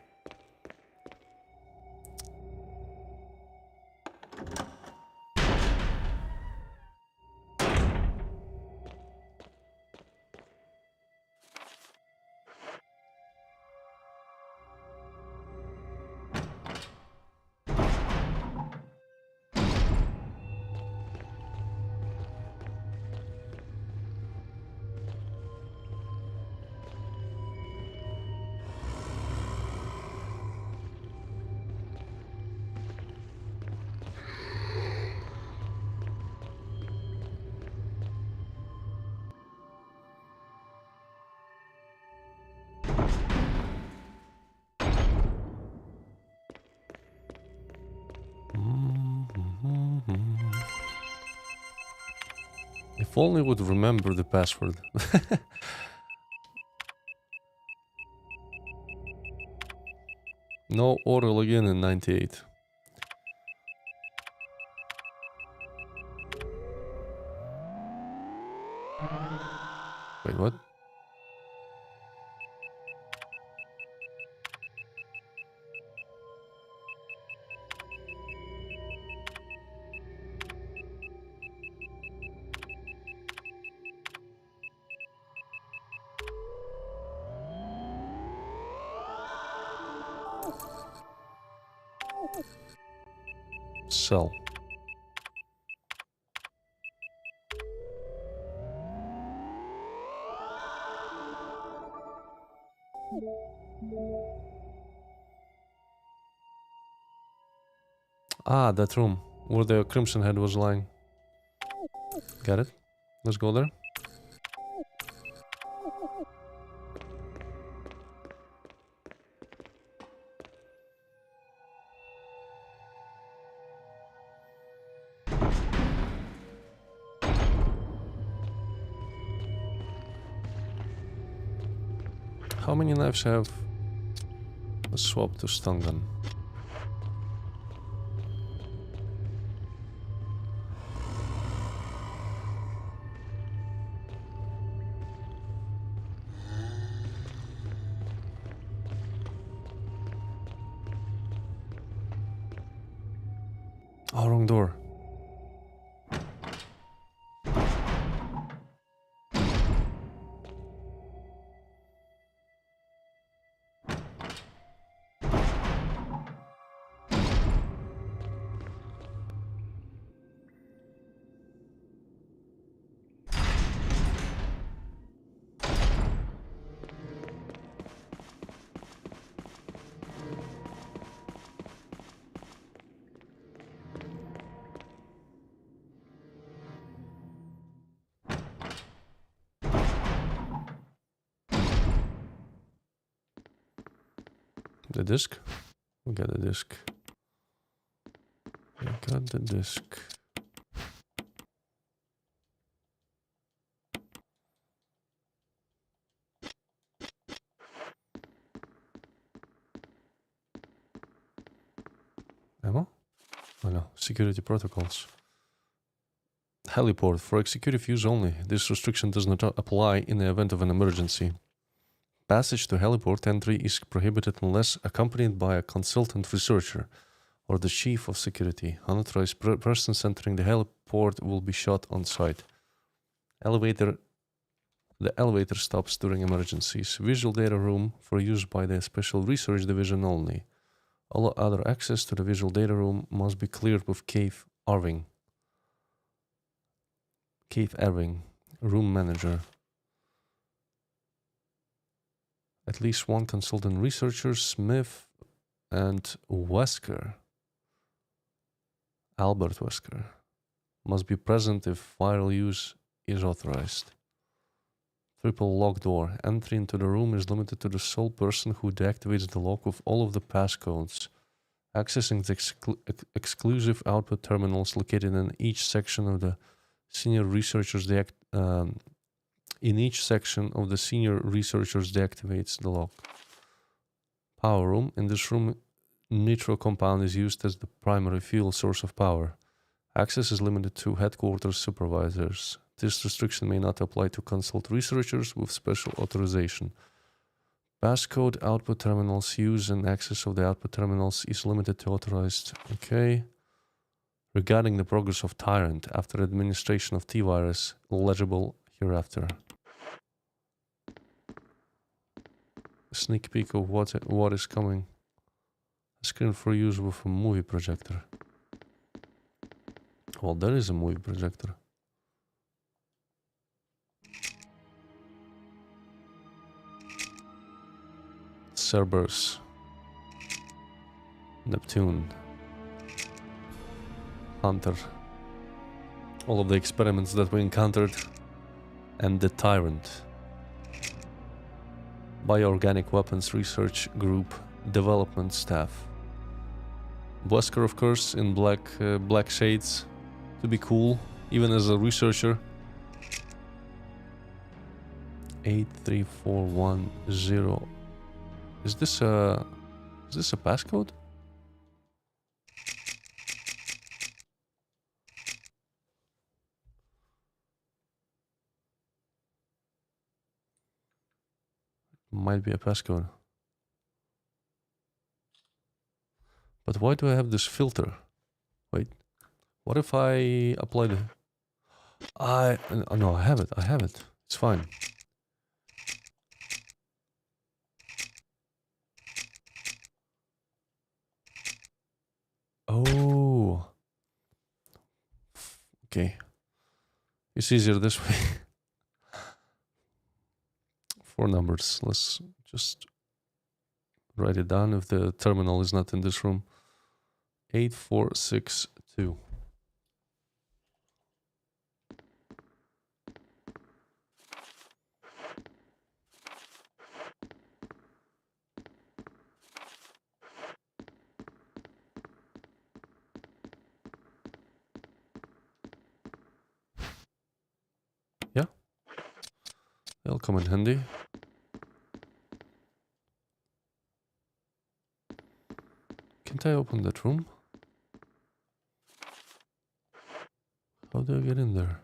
Speaker 1: If only would remember the password. No auto login in 98. Wait, what? Sell. Ah, that room where the Crimson Head was lying. Got it. Let's go there. How many knives have? Let's swap to stun gun. Oh, wrong door. The disc? We got the disc. We got the disc. Ammo? Oh no, security protocols. Heliport for executive use only. This restriction does not apply in the event of an emergency. Passage to heliport entry is prohibited unless accompanied by a consultant researcher or the chief of security. Unauthorized persons entering the heliport will be shot on sight. The elevator stops during emergencies. Visual data room for use by the Special Research Division only. All other access to the visual data room must be cleared with Keith Irving. Keith Irving, room manager. At least one consultant researcher, Smith and Wesker, Albert Wesker, must be present if viral use is authorized. Triple lock door. Entry into the room is limited to the sole person who deactivates the lock with all of the passcodes. Accessing the exclusive output terminals located in each section of the senior researchers deactivates the lock. Power room. In this room, nitro compound is used as the primary fuel source of power. Access is limited to headquarters supervisors. This restriction may not apply to consult researchers with special authorization. Passcode output terminals. Use and access of the output terminals is limited to authorized. Okay. Regarding the progress of Tyrant after administration of T-Virus, legible hereafter. A sneak peek of what is coming. A screen for use with a movie projector. Well, there is a movie projector. Cerberus. Neptune. Hunter. All of the experiments that we encountered. And the Tyrant. Bioorganic Weapons Research Group Development Staff. Wesker, of course, in black shades. To be cool, even as a researcher. 83410. Is this a passcode? Might be a passcode. But why do I have this filter? Wait. What if I apply the... no, I have it. It's fine. Oh. Okay. It's easier this way. 4 numbers. Let's just write it down if the terminal is not in this room. 8462. Yeah. They'll come in handy. Can't I open that room? How do I get in there?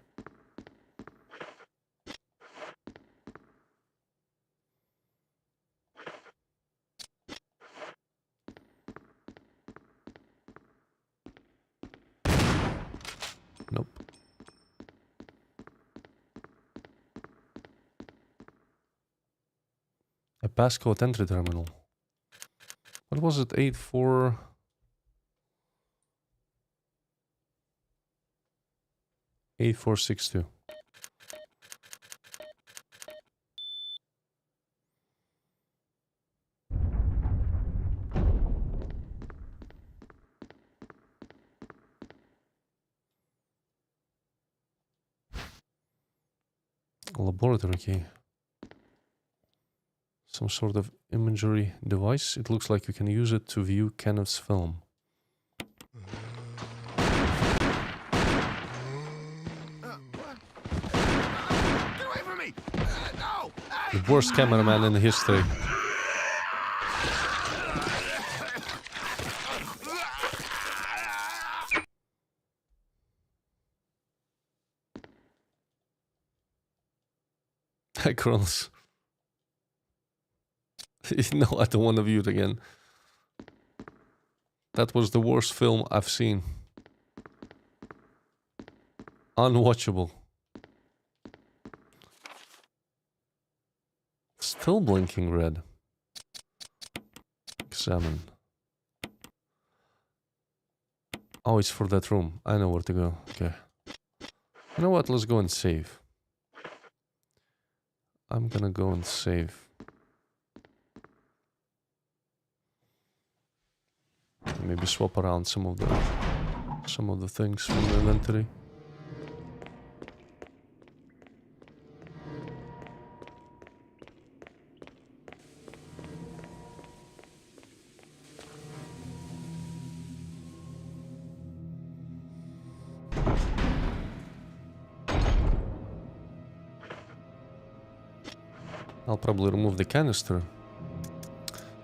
Speaker 1: Nope. A passcode entry terminal. What was it? 8462. Laboratory key. Some sort of imagery device. It looks like you can use it to view Kenneth's film.
Speaker 2: Get away from me! No!
Speaker 1: The worst cameraman in history. Hi, Kronos. No, I don't want to view it again. That was the worst film I've seen. Unwatchable. Still blinking red. Examine. Oh, it's for that room. I know where to go. Okay. You know what? Let's go and save. I'm gonna go and save. Maybe swap around some of the things from the inventory. I'll probably remove the canister.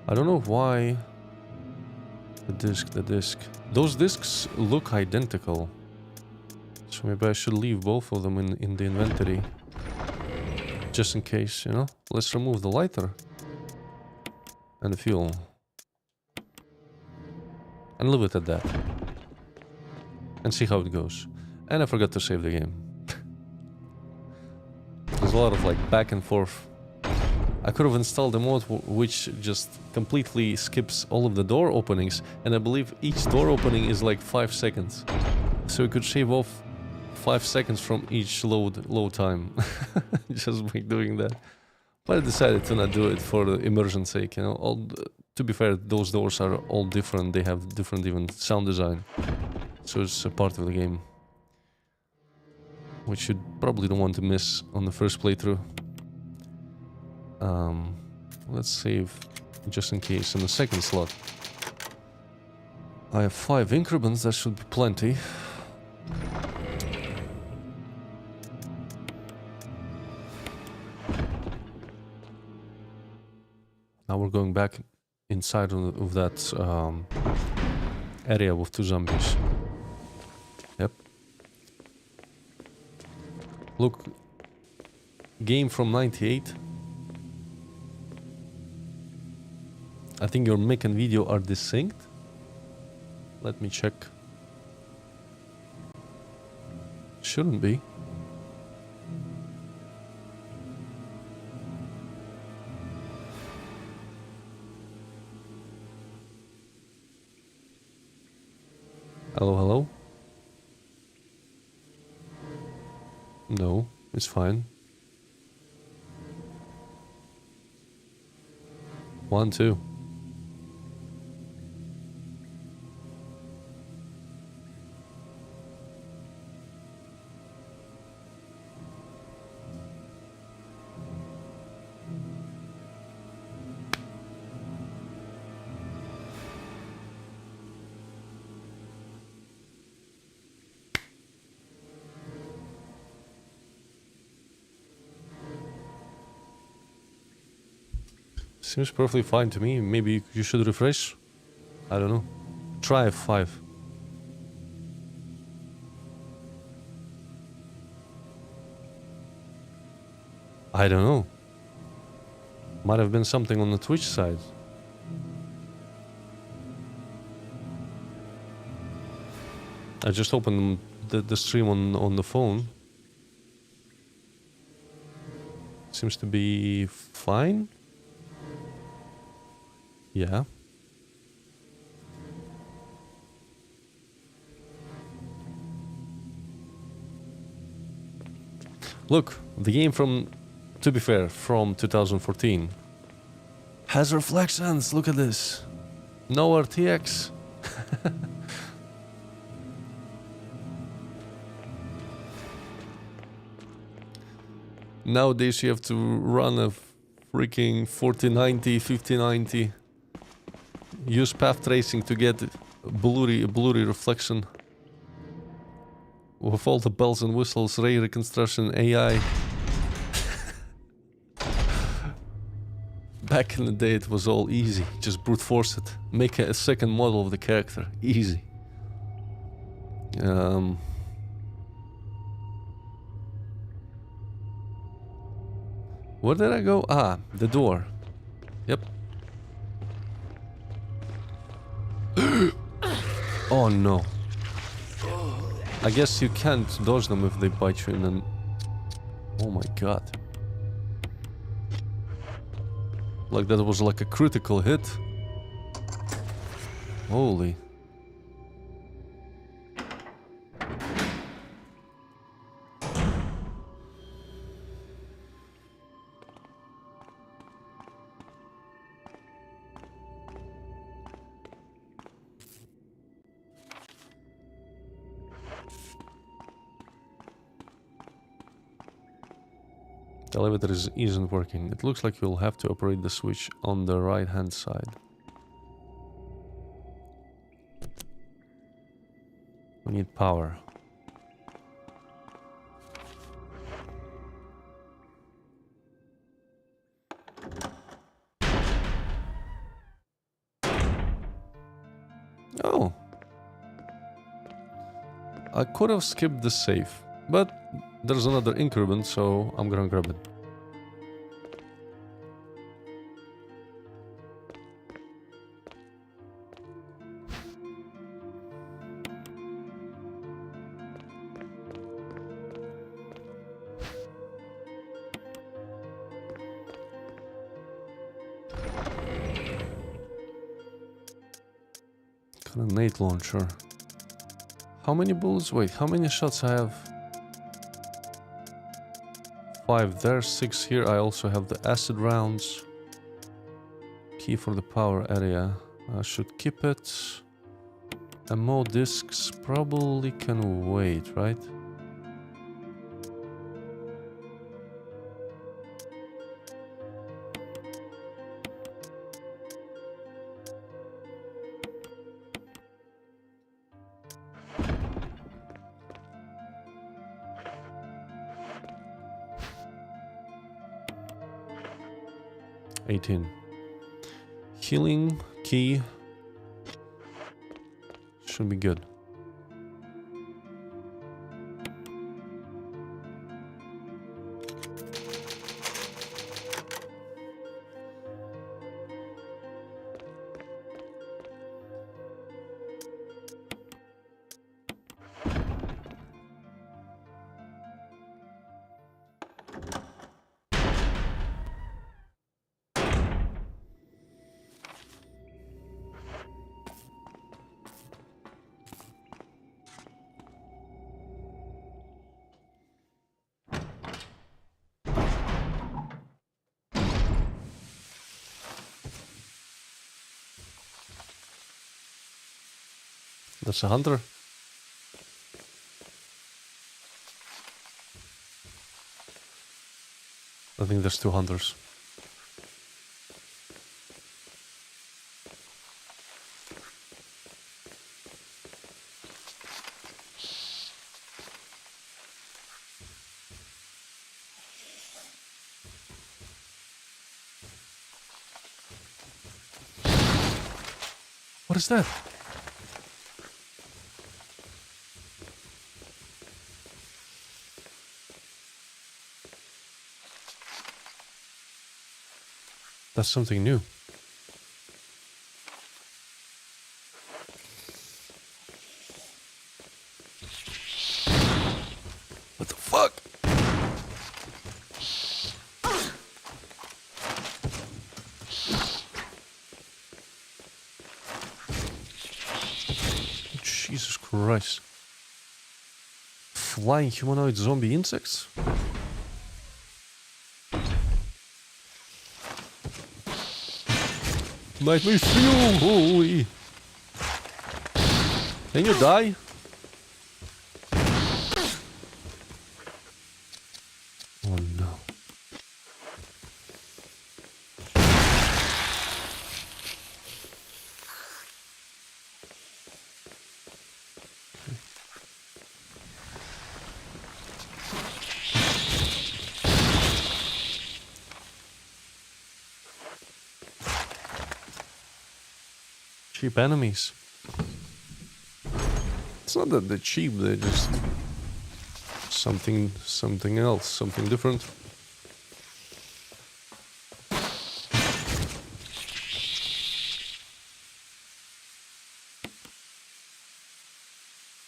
Speaker 1: I don't know why. The disc. Those discs look identical. So maybe I should leave both of them in the inventory. Just in case, you know? Let's remove the lighter. And the fuel. And leave it at that. And see how it goes. And I forgot to save the game. There's a lot of like back and forth. I could have installed a mod which just completely skips all of the door openings, and I believe each door opening is like 5 seconds. So you could shave off 5 seconds from each load time, just by doing that. But I decided to not do it for the immersion's sake, you know. To be fair, those doors are all different, they have different even sound design. So it's a part of the game, which you probably don't want to miss on the first playthrough. Let's save just in case in the second slot. I have 5 increments, that should be plenty. Now we're going back inside of that area with 2 zombies. Yep. Look, game from 98. I think your mic and video are desynced. Let me check. Shouldn't be. Hello, hello? No, it's fine. 1, 2. Seems perfectly fine to me. Maybe you should refresh. I don't know. Try F5. I don't know. Might have been something on the Twitch side. I just opened the stream on the phone. Seems to be fine. Yeah. Look, the game from, to be fair, from 2014 has reflections. Look at this. No RTX. Nowadays you have to run a freaking 4090, 5090. Use path tracing to get blurry reflection. With all the bells and whistles, ray reconstruction, AI. Back in the day it was all easy. Just brute force it. Make a second model of the character. Easy. Where did I go? Ah, the door. Yep. Oh no. I guess you can't dodge them if they bite you and then... Oh my god. Like that was like a critical hit. Holy. The elevator isn't working. It looks like you'll have to operate the switch on the right hand side. We need power. Oh. I could have skipped the save, but there's another increment, so I'm gonna grab it. Grenade launcher. How many bullets? Wait, how many shots I have? 5 there, 6 here. I also have the acid rounds. Key for the power area. I should keep it. Ammo discs probably can wait, right? Killing key should be good. That's a hunter. I think there's 2 hunters. What is that? That's something new. What the fuck? Jesus Christ. Flying humanoid zombie insects? Make me feel holy. Can you die? Oh no. Cheap enemies. It's not that they're cheap, they're just something else, something different.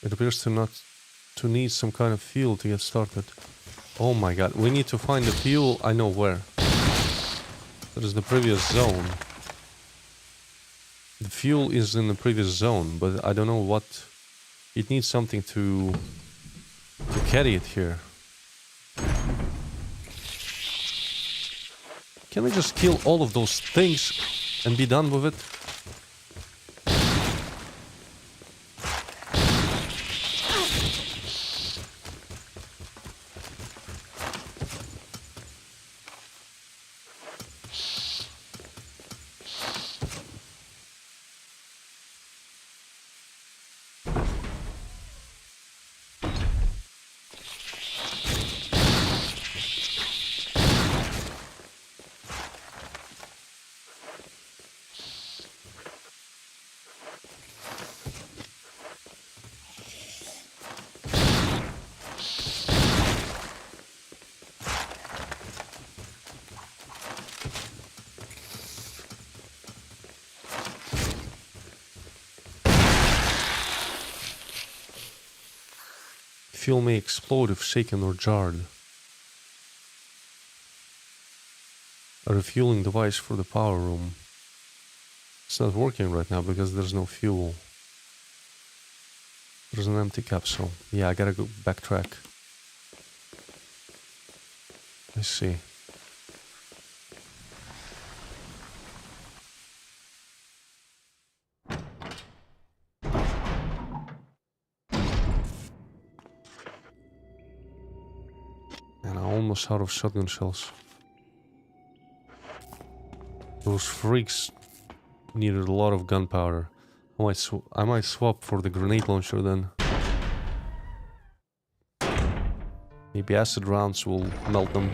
Speaker 1: It appears to need some kind of fuel to get started. Oh my god, we need to find the fuel. I know where. That is the previous zone. The fuel is in the previous zone, but I don't know what... It needs something to carry it here. Can we just kill all of those things and be done with it? Fuel may explode if shaken or jarred. A refueling device for the power room. It's not working right now because there's no fuel. There's an empty capsule. Yeah, I gotta go backtrack. I see. And I'm almost out of shotgun shells. Those freaks needed a lot of gunpowder. I might swap for the grenade launcher then. Maybe acid rounds will melt them.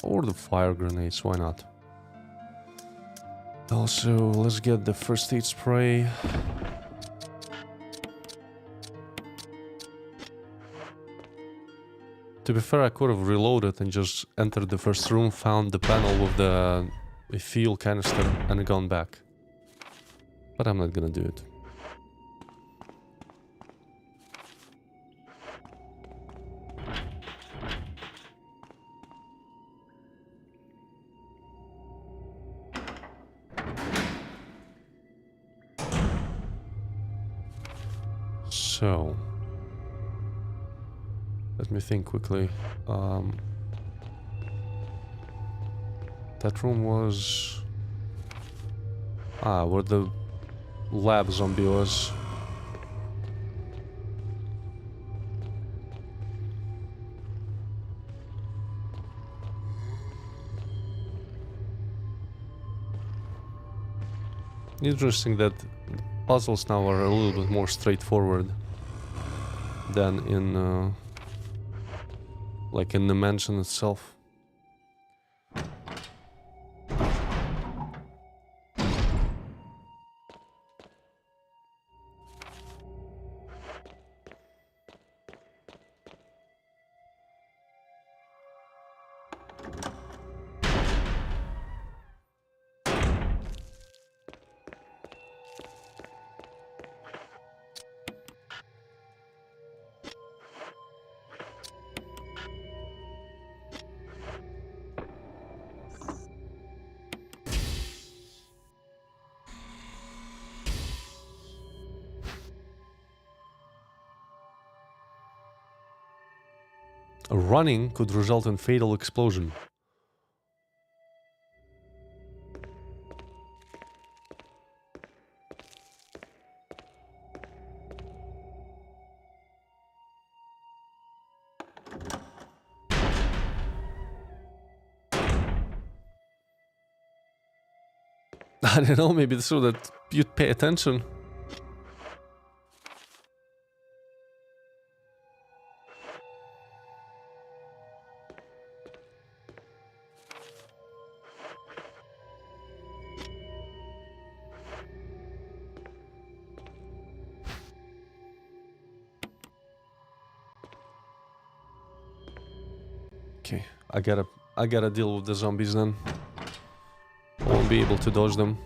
Speaker 1: Or the fire grenades, why not? Also, let's get the first aid spray. To be fair, I could have reloaded and just entered the first room, found the panel with the fuel canister and gone back. But I'm not gonna do it. So, let me think quickly. That room was... where the lab zombie was. Interesting that puzzles now are a little bit more straightforward than in like in the mansion itself. Running could result in fatal explosion. I don't know, maybe so that you'd pay attention. Okay, I gotta deal with the zombies then. I won't be able to dodge them.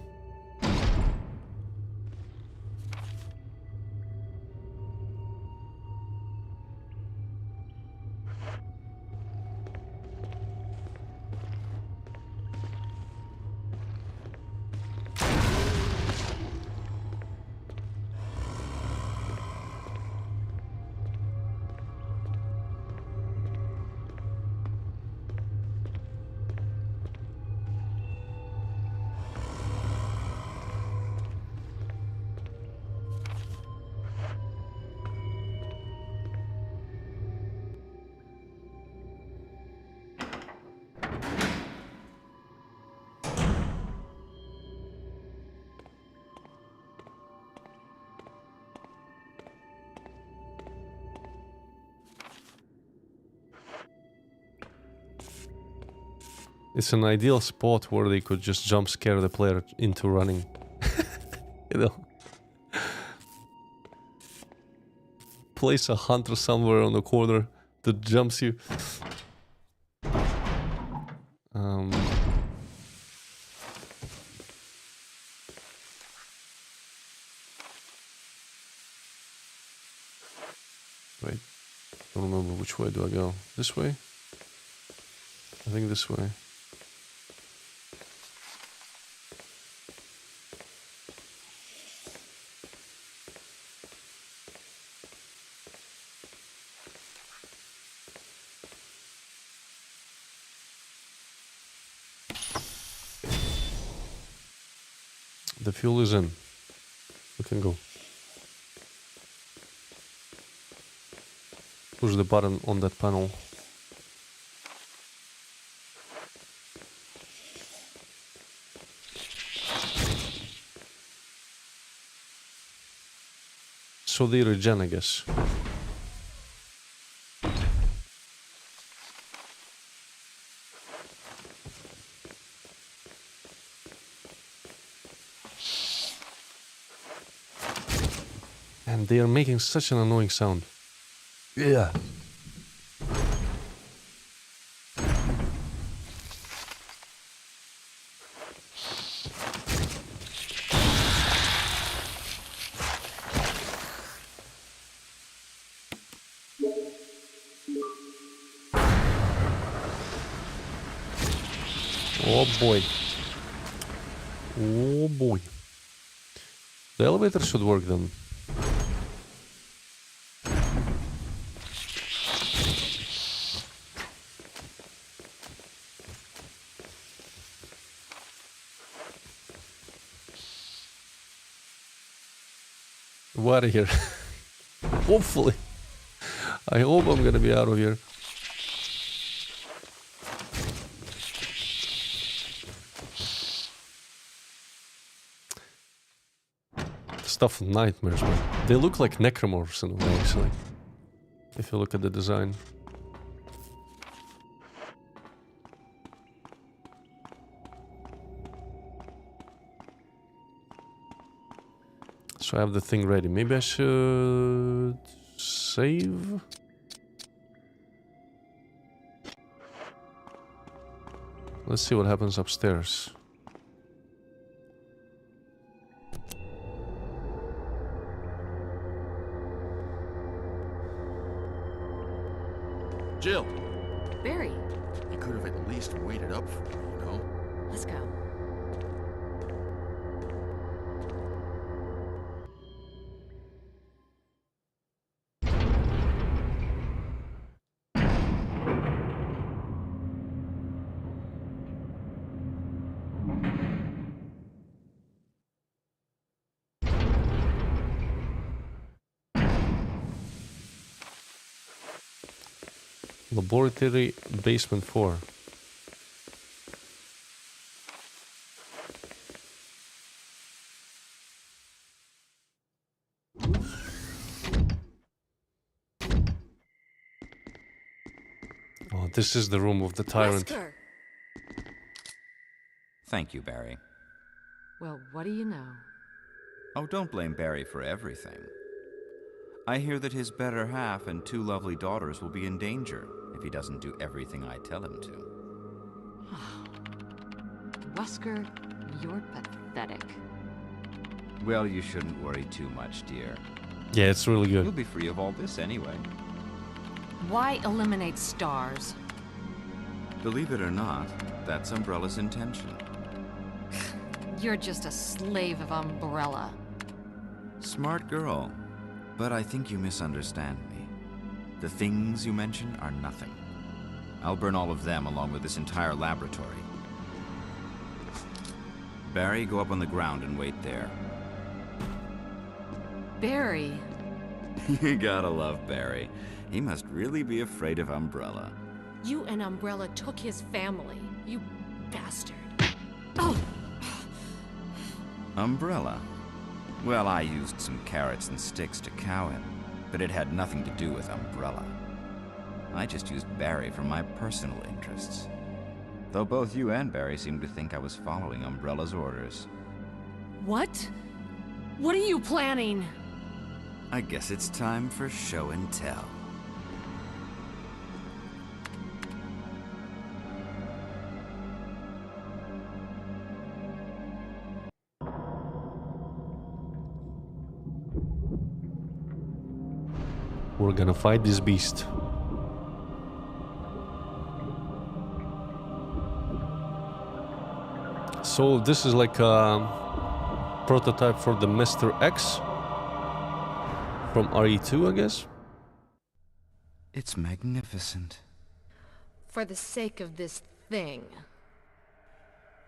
Speaker 1: It's an ideal spot where they could just jump scare the player into running. You know? Place a hunter somewhere on the corner that jumps you. Wait, I don't remember which way do I go. This way? I think this way. The fuel is in. We can go. Push the button on that panel. So they regen, I guess. Man, they are making such an annoying sound. Yeah. Oh boy. Oh boy. The elevator should work then. Out of here. Hopefully. I hope I'm gonna be out of here. Stuff of nightmares, man. They look like necromorphs in a way, actually. If you look at the design. So I have the thing ready. Maybe I should save? Let's see what happens upstairs.
Speaker 2: Jill,
Speaker 3: Barry,
Speaker 2: I could have at least waited up for you, you know?
Speaker 3: let's go.
Speaker 1: Laboratory basement 4. Oh, this is the room of the tyrant.
Speaker 3: Wesker!
Speaker 4: Thank you, Barry.
Speaker 3: Well, what do you know?
Speaker 4: Oh, don't blame Barry for everything. I hear that his better half and 2 lovely daughters will be in danger if he doesn't do everything I tell him to.
Speaker 3: Wesker, you're pathetic.
Speaker 4: Well, you shouldn't worry too much, dear.
Speaker 1: Yeah, it's really
Speaker 4: You'll
Speaker 1: good.
Speaker 4: be free of all this anyway.
Speaker 3: Why eliminate stars?
Speaker 4: Believe it or not, that's Umbrella's intention.
Speaker 3: You're just a slave of Umbrella.
Speaker 4: Smart girl. But I think you misunderstand me. The things you mention are nothing. I'll burn all of them along with this entire laboratory. Barry, go up on the ground and wait there.
Speaker 3: Barry,
Speaker 4: You gotta love Barry. He must really be afraid of Umbrella.
Speaker 3: you and Umbrella took his family. You bastard. Oh!
Speaker 4: Umbrella? Well, I used some carrots and sticks to cow him, but it had nothing to do with Umbrella. I just used Barry for my personal interests. Though both you and Barry seem to think I was following Umbrella's orders.
Speaker 3: What? What are you planning?
Speaker 4: I guess it's time for show and tell.
Speaker 1: We're gonna fight this beast. So this is like a prototype for the Mr. X from RE2, I guess.
Speaker 4: It's magnificent.
Speaker 3: For the sake of this thing.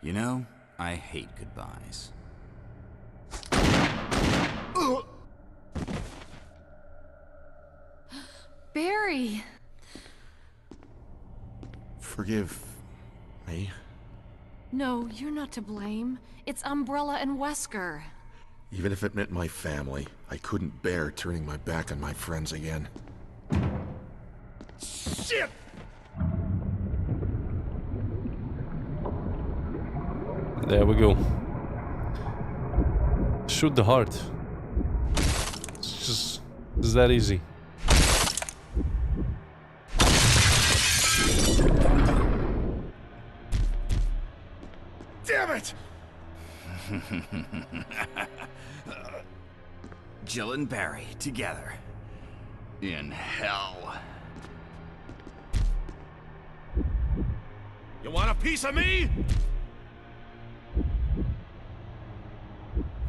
Speaker 4: You know, I hate goodbyes.
Speaker 3: Barry!
Speaker 2: Forgive me.
Speaker 3: No, you're not to blame. It's Umbrella and Wesker.
Speaker 2: Even if it meant my family, I couldn't bear turning my back on my friends again. Shit!
Speaker 1: There we go. Shoot the heart. It's that easy.
Speaker 2: Damn it!
Speaker 4: Jill and Barry together. In hell.
Speaker 2: You want a piece of me?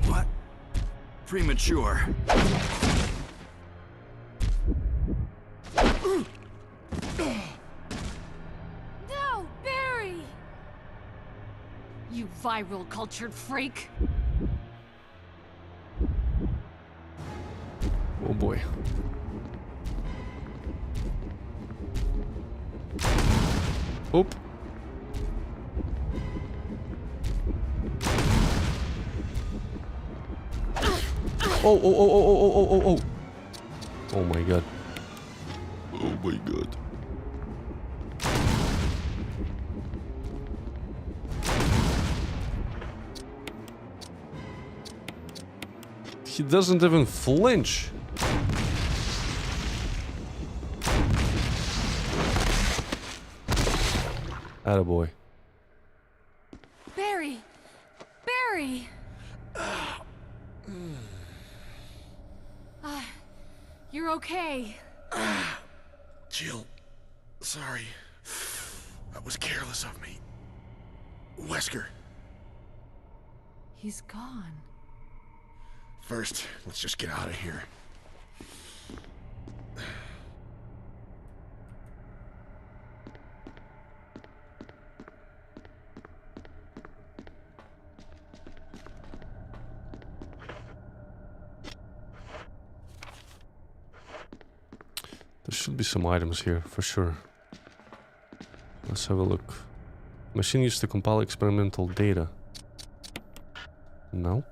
Speaker 4: What? Premature.
Speaker 3: No, Barry! You viral cultured freak.
Speaker 1: Oh boy. Oop. Oh, oh, oh, oh, oh, oh, oh, oh. Oh my god. Oh my god. He doesn't even flinch. Attaboy.
Speaker 3: Barry! Barry! You're okay.
Speaker 2: Jill, sorry. That was careless of me. Wesker,
Speaker 3: He's gone.
Speaker 2: first, let's just get out of here.
Speaker 1: There should be some items here, for sure. Let's have a look. Machine used to compile experimental data. No.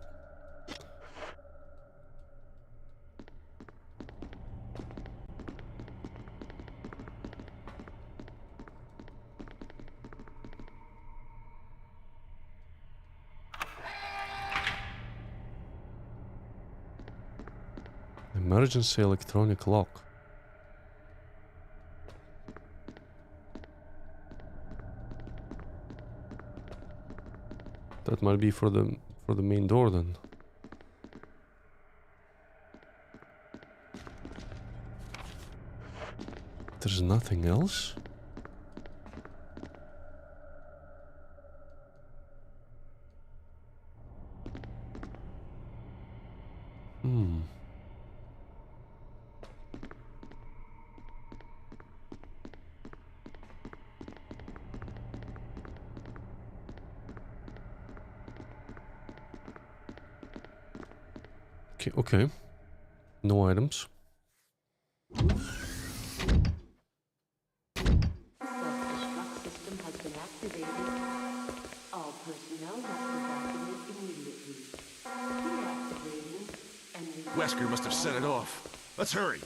Speaker 1: Emergency electronic lock. That might be for the main door then. There's nothing else? Hmm. Okay, okay. No items.
Speaker 5: Self-destruct system has been activated. All personnel must evacuate immediately. Deactivating and
Speaker 2: Wesker must have set it off. Let's hurry.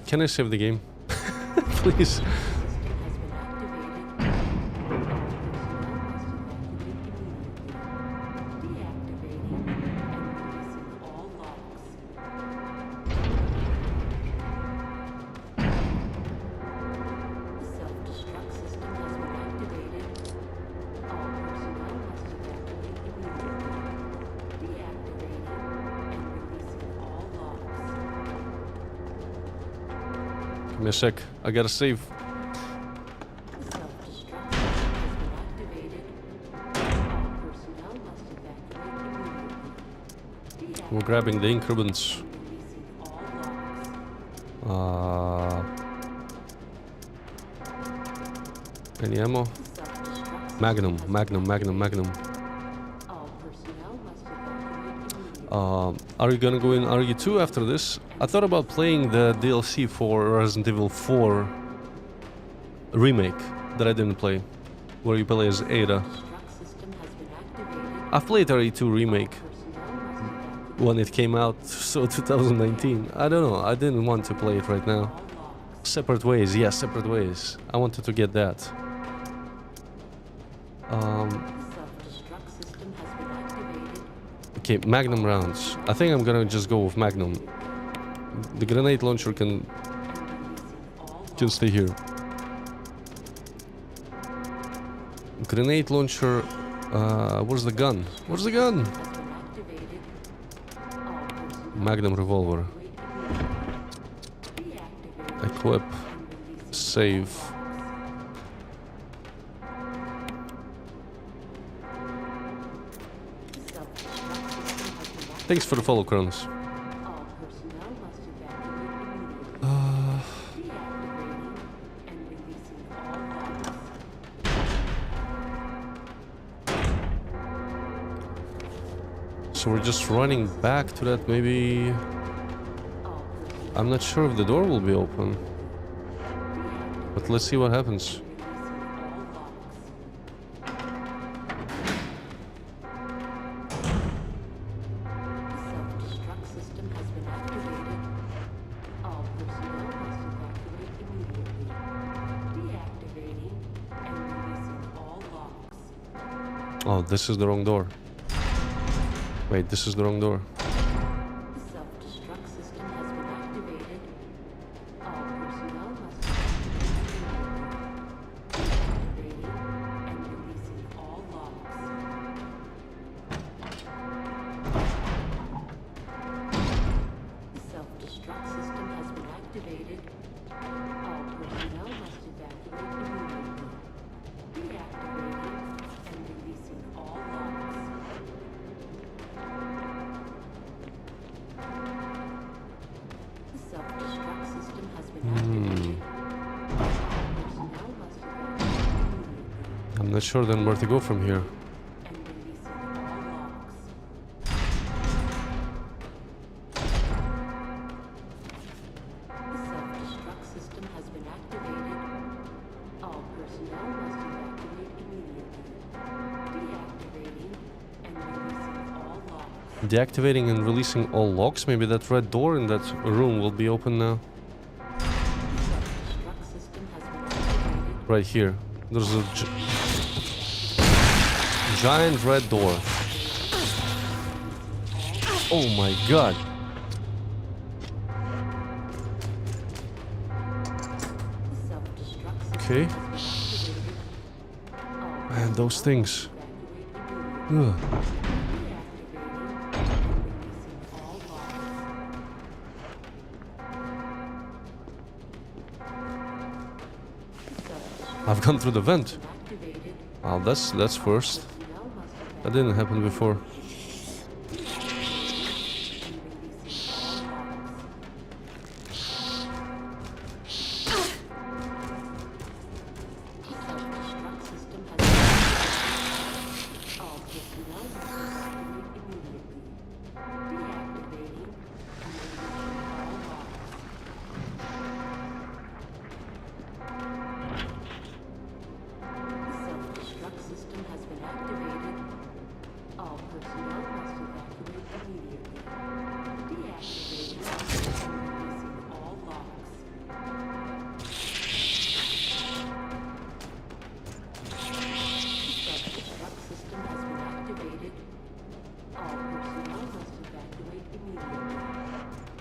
Speaker 1: Can I save the game? Please.
Speaker 5: system has been activated. Deactivating and releasing all locks. The self-destruct system has been activated. All personnel must evacuate immediately. Deactivating and releasing all locks.
Speaker 1: Give me a sec. I gotta save.
Speaker 5: The self-destruct system has been activated. All personnel must evacuate immediately.
Speaker 1: We're grabbing the increments.
Speaker 5: Releasing all locks.
Speaker 1: Any ammo?
Speaker 5: The self-destruct
Speaker 1: Magnum,
Speaker 5: system has
Speaker 1: Magnum,
Speaker 5: been
Speaker 1: Magnum, Magnum.
Speaker 5: activated. All personnel must evacuate immediately.
Speaker 1: Are you gonna go in RE2 after this? I thought about playing the DLC for Resident Evil 4 remake that I didn't play, where you play as Ada.
Speaker 5: Destruct system has been activated.
Speaker 1: I've played RE2 remake
Speaker 5: Personnel must evacuate
Speaker 1: when it came out, so 2019. I don't know, I didn't want to play it right now.
Speaker 5: all locks.
Speaker 1: Separate ways, yes, separate ways. I wanted to get that.
Speaker 5: The self-destruct system has been activated.
Speaker 1: Okay, Magnum rounds. I think I'm gonna just go with Magnum. The grenade launcher can stay here. Grenade launcher. Where's the gun? Where's the gun? Magnum revolver. Equip. Save. Thanks for the follow, Kronos.
Speaker 5: All personnel must evacuate immediately. Deactivating and releasing all logs.
Speaker 1: So we're just running back to that, maybe...
Speaker 5: All personnel
Speaker 1: I'm not sure if the door will be open. But let's see what happens.
Speaker 5: self-destruct system has been activated. All personnel must evacuate immediately. Deactivating and releasing all logs.
Speaker 1: Oh, this is the wrong door. Wait, this is the wrong door.
Speaker 5: The self-destruct system has been activated. All personnel must deactivating and releasing all logs. The self-destruct system has been activated. All personnel must evacuate immediately. Deactivating and releasing all logs. The self-destruct system has been activated. All personnel must evacuate immediately
Speaker 1: I'm not sure then where to go from here.
Speaker 5: and releasing all logs. The self-destruct system has been activated. All personnel must evacuate immediately. Deactivating and releasing all logs.
Speaker 1: Deactivating and releasing all locks. Maybe that red door in that room will be open now.
Speaker 5: The self-destruct system has been activated.
Speaker 1: Right here. There's a giant red door. Oh my god.
Speaker 5: The self-destruct system
Speaker 1: Okay.
Speaker 5: has been activated. All
Speaker 1: Man, those things.
Speaker 5: evacuate immediately.
Speaker 1: Ugh.
Speaker 5: Deactivating and releasing all logs. The self-destruct
Speaker 1: I've gone through the vent.
Speaker 5: system activated.
Speaker 1: Well, that's first.
Speaker 5: Personnel must evacuate
Speaker 1: That didn't happen before.
Speaker 5: and releasing all logs. Self-destruct system has been activated. All personnel must evacuate immediately. Deactivating and releasing all logs. The self-destruct system has been activated. All personnel must evacuate immediately. Deactivating and releasing all logs. The self-destruct system has been activated. All personnel must evacuate immediately.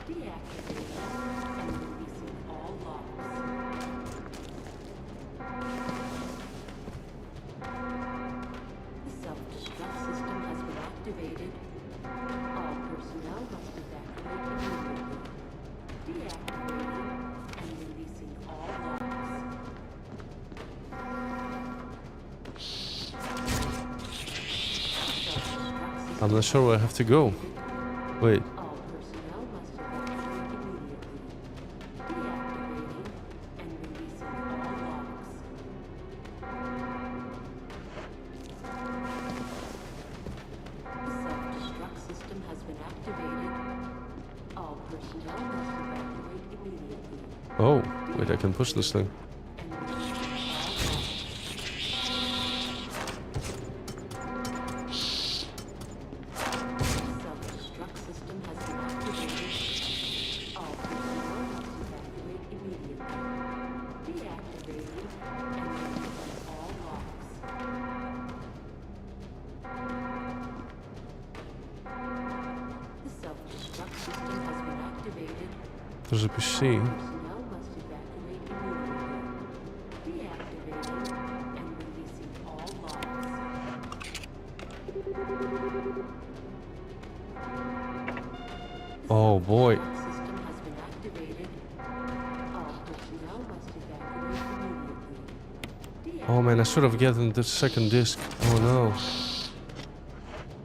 Speaker 5: Deactivating and releasing all logs. The self-destruct system has been activated. All personnel must evacuate immediately. Deactivating and releasing all logs. Self-destruct
Speaker 1: I'm not sure where I have to go. Wait.
Speaker 5: All personnel must evacuate immediately. Deactivating and releasing all logs. The self-destruct system has been activated. All personnel must evacuate immediately.
Speaker 1: Oh, wait, I can push this thing.
Speaker 5: And releasing all logs. Self-destruct system has been activated. All personnel must evacuate immediately. Deactivating and releasing all logs.
Speaker 1: There's a PC.
Speaker 5: Personnel must evacuate immediately. Deactivating and releasing all logs.
Speaker 1: Oh boy.
Speaker 5: System has been activated. All personnel must evacuate immediately.
Speaker 1: Oh man, I should have gotten the second disc. Oh no.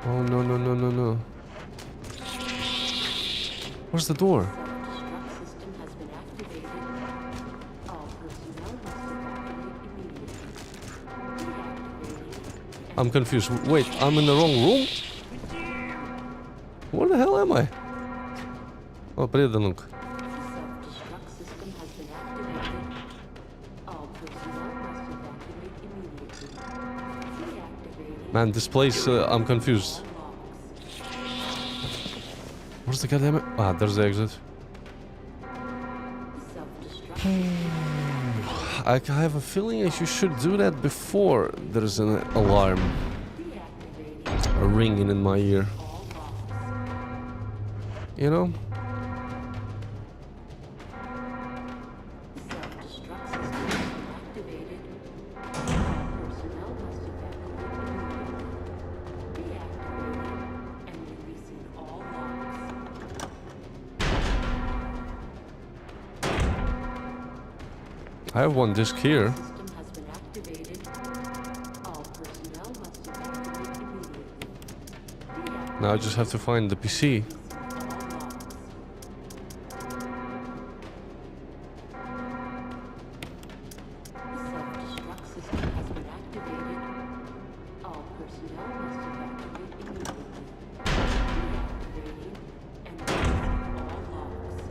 Speaker 1: Oh no no no no no. Where's the door?
Speaker 5: Self-destruct system has been activated. All personnel must evacuate immediately. Deactivating.
Speaker 1: I'm confused. Wait, I'm in the wrong room? Where the hell am I? Oh, привет, Данук.
Speaker 5: Self-destruct system has been activated. All personnel must evacuate immediately. Deactivating.
Speaker 1: Man, this place, I'm confused. Where's the goddamn... Ah, there's the exit. I have a feeling you should do that before there's an alarm. A ringing in my ear. You know?
Speaker 5: Self-destruct system has been activated. Personnel must evacuate immediately. Deactivating and releasing all logs.
Speaker 1: I have one disc here.
Speaker 5: System has been activated. All personnel must evacuate immediately.
Speaker 1: Now I just have to find the PC.
Speaker 5: Self-destruct system has been activated. All personnel must evacuate immediately. Deactivating and releasing all logs.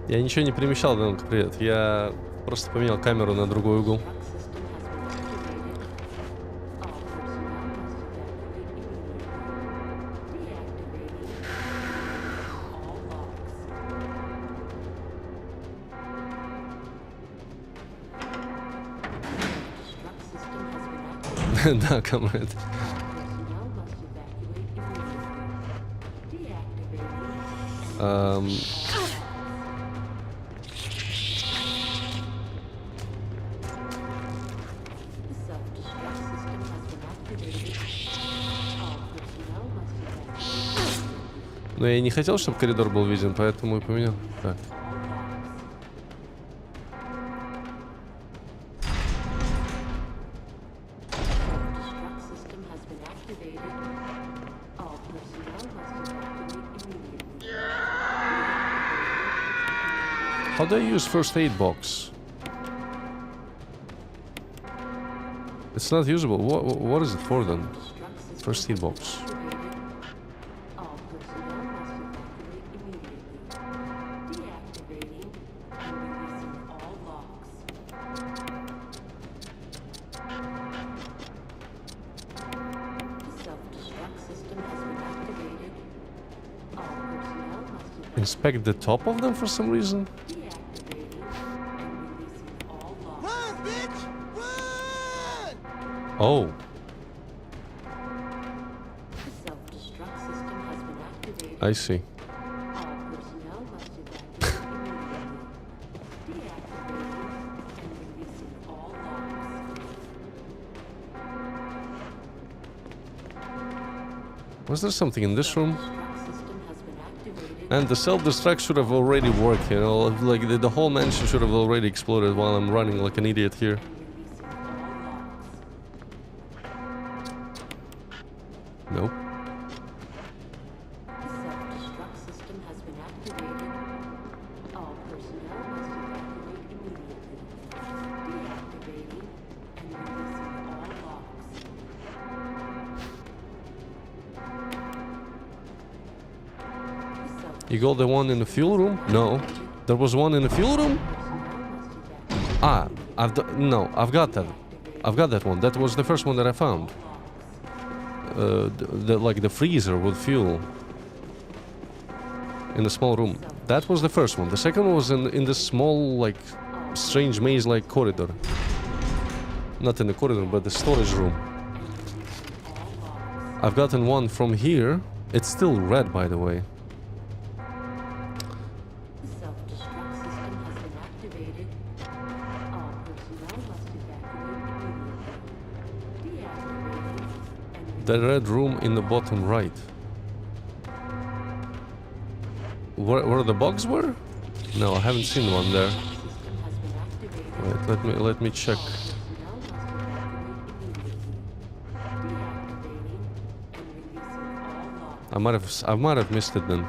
Speaker 1: Я ничего не перемещал, Данук, привет. Я просто поменял камеру на другой угол.
Speaker 5: Self-destruct system has been activated. All personnel must evacuate immediately. Deactivating all logs. Self-destruct system has been activated.
Speaker 1: Да, камера.
Speaker 5: Personnel must evacuate immediately. Deactivating. Self-destruct system has been activated. All personnel must evacuate.
Speaker 1: Но я не хотел, чтобы коридор был виден, поэтому и поменял. Так.
Speaker 5: Self-destruct system has been activated. All personnel must evacuate immediately.
Speaker 1: How do I use first aid box? It's not usable. What is it for then?
Speaker 5: Self-destruct system
Speaker 1: First aid box.
Speaker 5: activated. All personnel must evacuate immediately. Deactivating and releasing all logs. Self-destruct system has been activated. All personnel must evacuate.
Speaker 1: Inspect the top of them for some reason?
Speaker 5: Deactivating and releasing all logs.
Speaker 1: Oh.
Speaker 5: The self-destruct system has been activated.
Speaker 1: I see.
Speaker 5: All personnel must evacuate immediately. Deactivating and releasing all logs.
Speaker 1: Was there something in this room?
Speaker 5: Self-destruct system has been activated.
Speaker 1: And the self-destruct should have already worked, you know? Like, the whole mansion should have already exploded while I'm running like an idiot here.
Speaker 5: And releasing all logs.
Speaker 1: Nope.
Speaker 5: The self-destruct system has been activated. All personnel must evacuate immediately. Deactivating and releasing all logs. The self-
Speaker 1: You got the one in the fuel room? No. There was one in the fuel room?
Speaker 5: personnel must evacuate.
Speaker 1: Ah, no, I've got that. I've got that one. That was the first one that I found. Like the freezer with fuel in the small room. That was the first one. The second one was in this small, like, strange maze-like corridor. Not in the corridor, but the storage room. I've gotten one from here. It's still red, by the way.
Speaker 5: activated. All personnel must evacuate immediately. Deactivating and
Speaker 1: The red room in the bottom right. Where the bugs were? No, I haven't seen one there.
Speaker 5: system has been activated.
Speaker 1: Wait, let me check.
Speaker 5: Personnel must evacuate immediately. Deactivating and releasing all logs.
Speaker 1: I might have missed it then.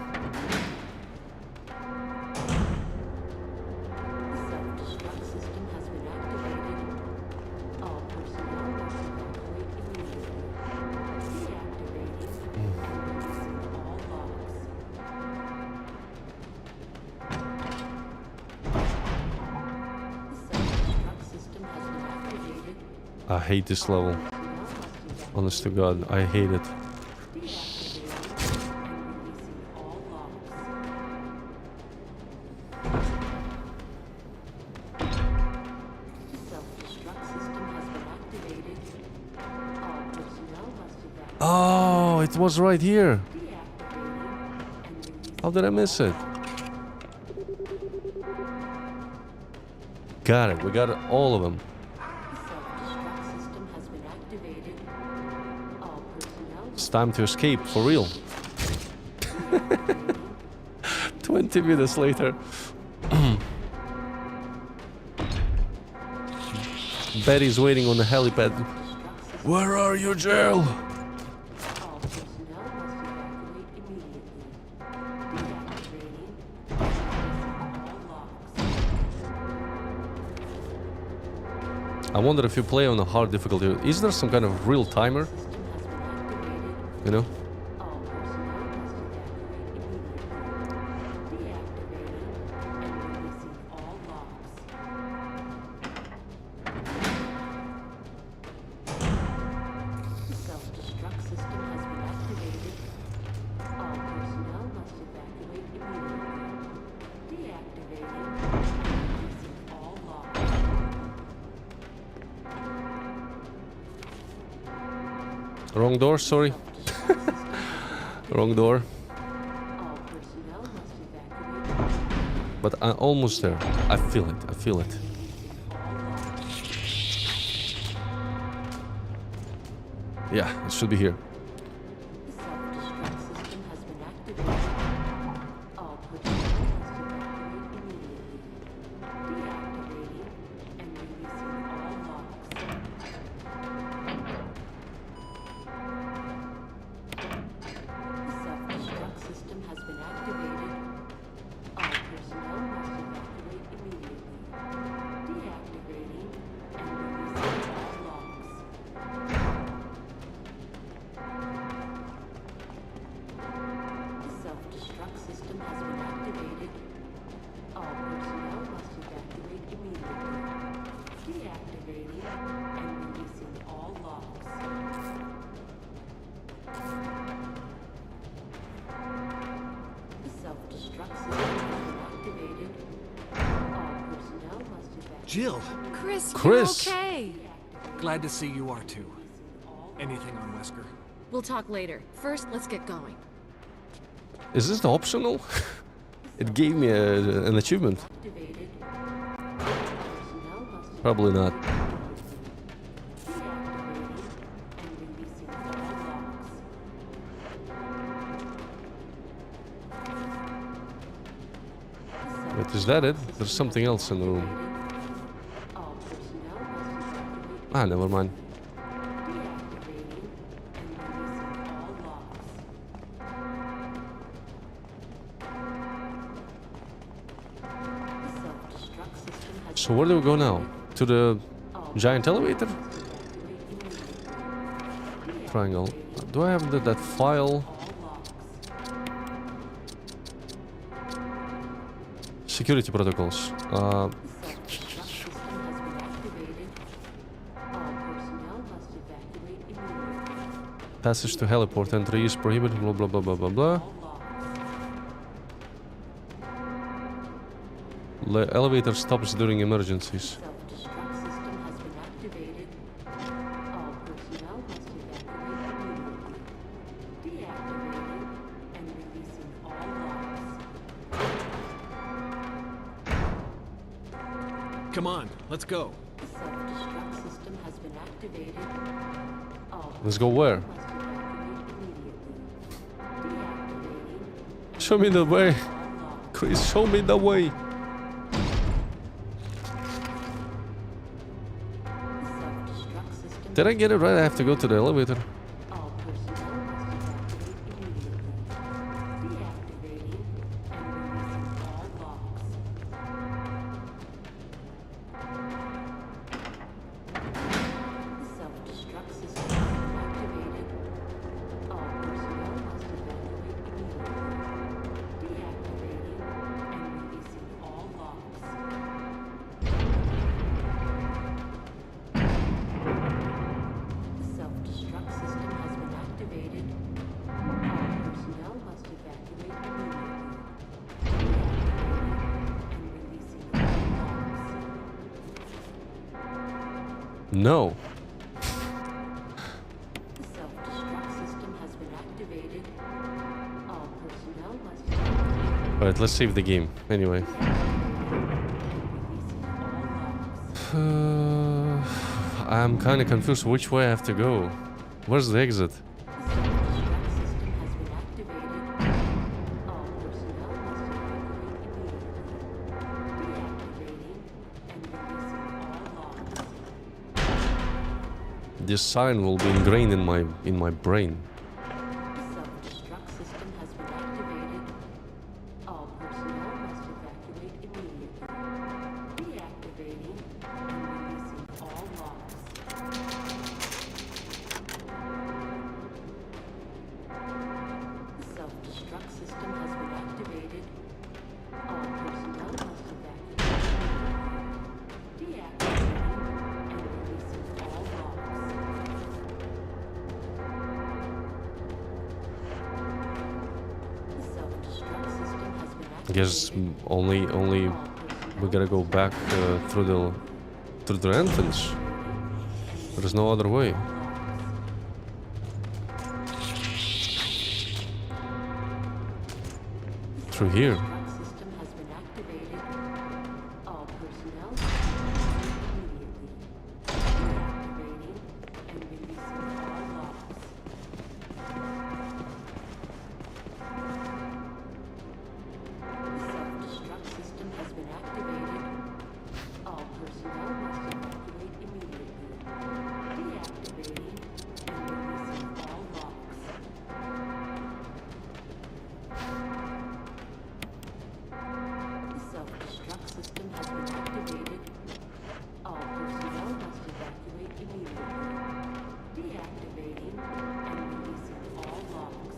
Speaker 5: Self-destruct system has been activated. All personnel must evacuate immediately. Deactivating and releasing all logs. Self-destruct system has been activated.
Speaker 1: I hate this level.
Speaker 5: Personnel must evacuate.
Speaker 1: Honest to God, I hate it.
Speaker 5: Deactivating and releasing all logs. Self-destruct system has been activated. All personnel must evacuate.
Speaker 1: Oh, it was right here.
Speaker 5: Deactivating and releasing.
Speaker 1: How did I miss it? Got it. We got all of them.
Speaker 5: Self-destruct system has been activated. All personnel
Speaker 1: It's
Speaker 5: must
Speaker 1: time to escape, for real. 20 minutes later. Betty's waiting on the helipad. Where are you, Jill?
Speaker 5: all personnel must evacuate immediately. Deactivating and releasing all logs.
Speaker 1: I wonder if you play on a hard difficulty, is there some kind of real timer?
Speaker 5: System has been activated.
Speaker 1: You know?
Speaker 5: All personnel must evacuate immediately. Deactivating and releasing all logs. The self-destruct system has been activated. All personnel must evacuate immediately. Deactivating and releasing all logs.
Speaker 1: Wrong door, sorry. Wrong door.
Speaker 5: All personnel must evacuate.
Speaker 1: But I'm almost there. I feel it. I feel it. Yeah, it should be here.
Speaker 5: The self-destruct system has been activated. All personnel must evacuate immediately. Deactivating and releasing all logs. The self-destruct system has been activated. All personnel must evacuate immediately. Deactivating and releasing all logs. The self-destruct system has been activated. All personnel must evacuate immediately. Deactivating and releasing all logs. The self-destruct system has been activated. All personnel must evacuate.
Speaker 6: Jill,
Speaker 3: Chris,
Speaker 1: Chris!
Speaker 3: you're okay.
Speaker 6: glad to see you are too. Anything on Wesker?
Speaker 3: We'll talk later. First, let's get going.
Speaker 1: Is this the optional? It gave me an achievement.
Speaker 5: Activated. Personnel must
Speaker 1: Probably not.
Speaker 5: deactivating and releasing all logs.
Speaker 1: Wait, is that it? There's something else in the room.
Speaker 5: All personnel must evacuate.
Speaker 1: Ah, never mind.
Speaker 5: Deactivating and releasing all logs. The self-destruct system has
Speaker 1: So where do we go now? To the giant elevator?
Speaker 5: evacuate immediately.
Speaker 1: Triangle. Do I have that file?
Speaker 5: All logs.
Speaker 1: Security protocols.
Speaker 5: The self-destruct system has been activated. All personnel must evacuate immediately.
Speaker 1: Passage to heliport. Entry is prohibited. Blah blah blah blah blah blah.
Speaker 5: All logs.
Speaker 1: The elevator stops during emergencies.
Speaker 5: Self-destruct system has been activated. All personnel must evacuate immediately. Deactivating and releasing all logs.
Speaker 6: Come on, let's go.
Speaker 5: The self-destruct system has been activated. All
Speaker 1: Let's go where?
Speaker 5: must evacuate immediately. Deactivating.
Speaker 1: Show me the way.
Speaker 5: All locked.
Speaker 1: Chris, show me the way.
Speaker 5: The self-destruct system.
Speaker 1: Did I get it right? I have to go to the elevator.
Speaker 5: All personnel must evacuate immediately. Deactivating and releasing all locks. The self-destruct system has been activated. All personnel must evacuate immediately. Deactivating and releasing all locks. The self-destruct system has been activated. All personnel must evacuate immediately. Deactivating and releasing all locks.
Speaker 1: No.
Speaker 5: The self-destruct system has been activated. All personnel must evacuate
Speaker 1: Alright, let's save the game. Anyway.
Speaker 5: and releasing all locks.
Speaker 1: I'm kind of confused which way I have to go. Where's the exit?
Speaker 5: The self-destruct system has been activated. All personnel must evacuate immediately. Deactivating and releasing all locks.
Speaker 1: This sign will be ingrained in my brain.
Speaker 5: The self-destruct system has been activated. All personnel must evacuate immediately. Deactivating and releasing all locks. The self-destruct system has been activated. All personnel must evacuate immediately. Deactivating and releasing all locks. The self-destruct system has been
Speaker 1: I guess only we gotta go back through the entrance. There's no other way. Through here.
Speaker 5: The system has been activated. All personnel must evacuate immediately. Deactivating and releasing all locks. The self-destruct system has been activated. All personnel must evacuate immediately. Deactivating and releasing all locks. The self-destruct system has been activated. All personnel must evacuate immediately. Deactivating and releasing all locks.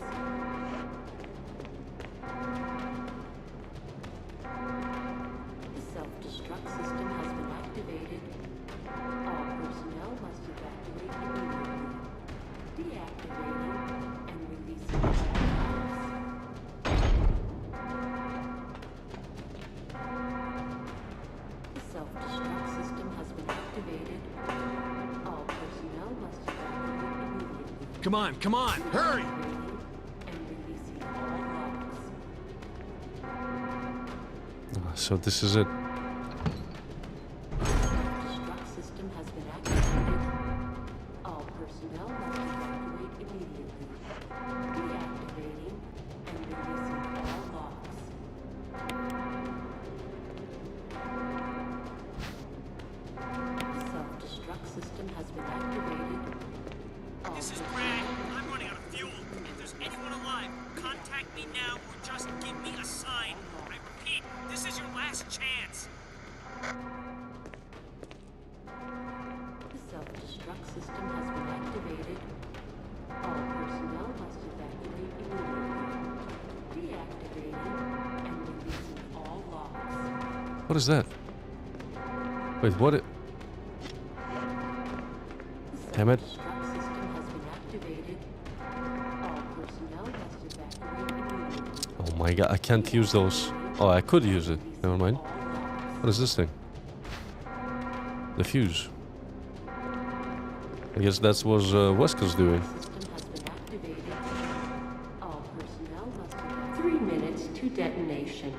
Speaker 5: The self-destruct system has been activated. All personnel must evacuate immediately. Deactivating and releasing all locks. The self-destruct system has been activated. All personnel must evacuate immediately.
Speaker 6: Come on, come on, hurry!
Speaker 5: Deactivating and releasing all locks.
Speaker 1: So this is it.
Speaker 5: The self-destruct system has been activated. All personnel must evacuate immediately. Deactivating and releasing all locks. The self-destruct system has been activated. All
Speaker 7: This is
Speaker 5: personnel
Speaker 7: Brad.
Speaker 5: must
Speaker 7: I'm running out of fuel. If there's anyone alive, contact me now or just give me a sign. I repeat, this is your last chance.
Speaker 5: The self-destruct system has been activated. All personnel must evacuate immediately. Deactivating and releasing all locks.
Speaker 1: What is that? Wait, what? Damn it.
Speaker 5: The self-destruct system has been activated. All personnel must evacuate immediately.
Speaker 1: Oh my god, I can't use those. Oh, I could use it. Never mind.
Speaker 5: All locks.
Speaker 1: What is this thing? The fuse. I guess that's what Wesker's doing.
Speaker 5: System has been activated. All personnel must evacuate. 3 minutes to detonation.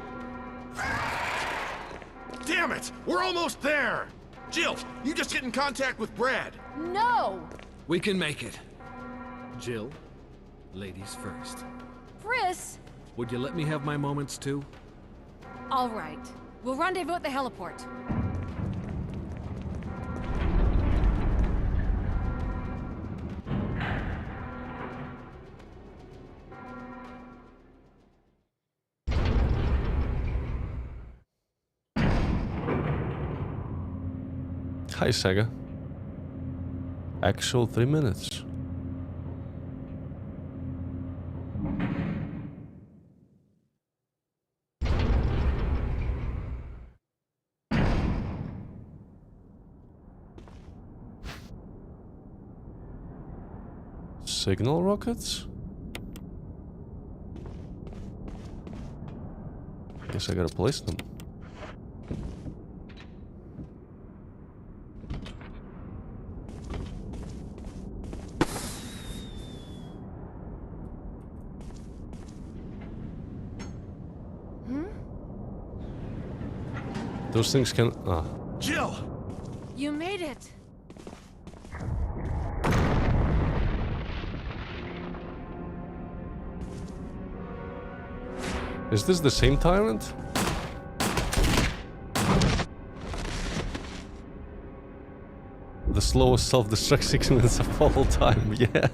Speaker 7: Damn
Speaker 2: Damn it! We're almost there! Jill, you just get in contact with Brad.
Speaker 3: No!
Speaker 6: We can make it. Jill, ladies first.
Speaker 3: Chris!
Speaker 6: Would you let me have my moments too?
Speaker 3: All right. We'll rendezvous at the heliport.
Speaker 1: Hi, Sega. Actual 3 minutes. Signal rockets? Guess I gotta place them. Those things can... Ah.
Speaker 2: Jill!
Speaker 3: You made it!
Speaker 1: Is this the same tyrant? The slowest self-destruct 6 minutes of all time, yeah.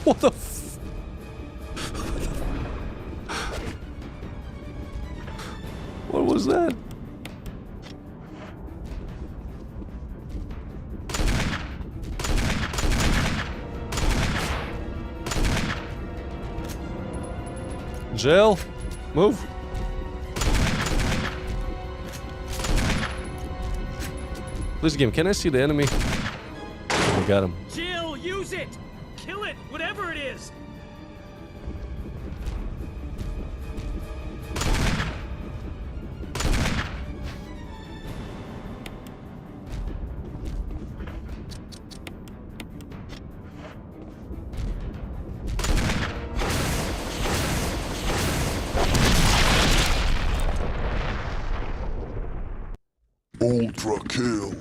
Speaker 1: What the f... What was that? Jill, move. Please, game, can I see the enemy? I got him.
Speaker 7: Jill, use it! Kill it, whatever it is!
Speaker 2: Ultra kill.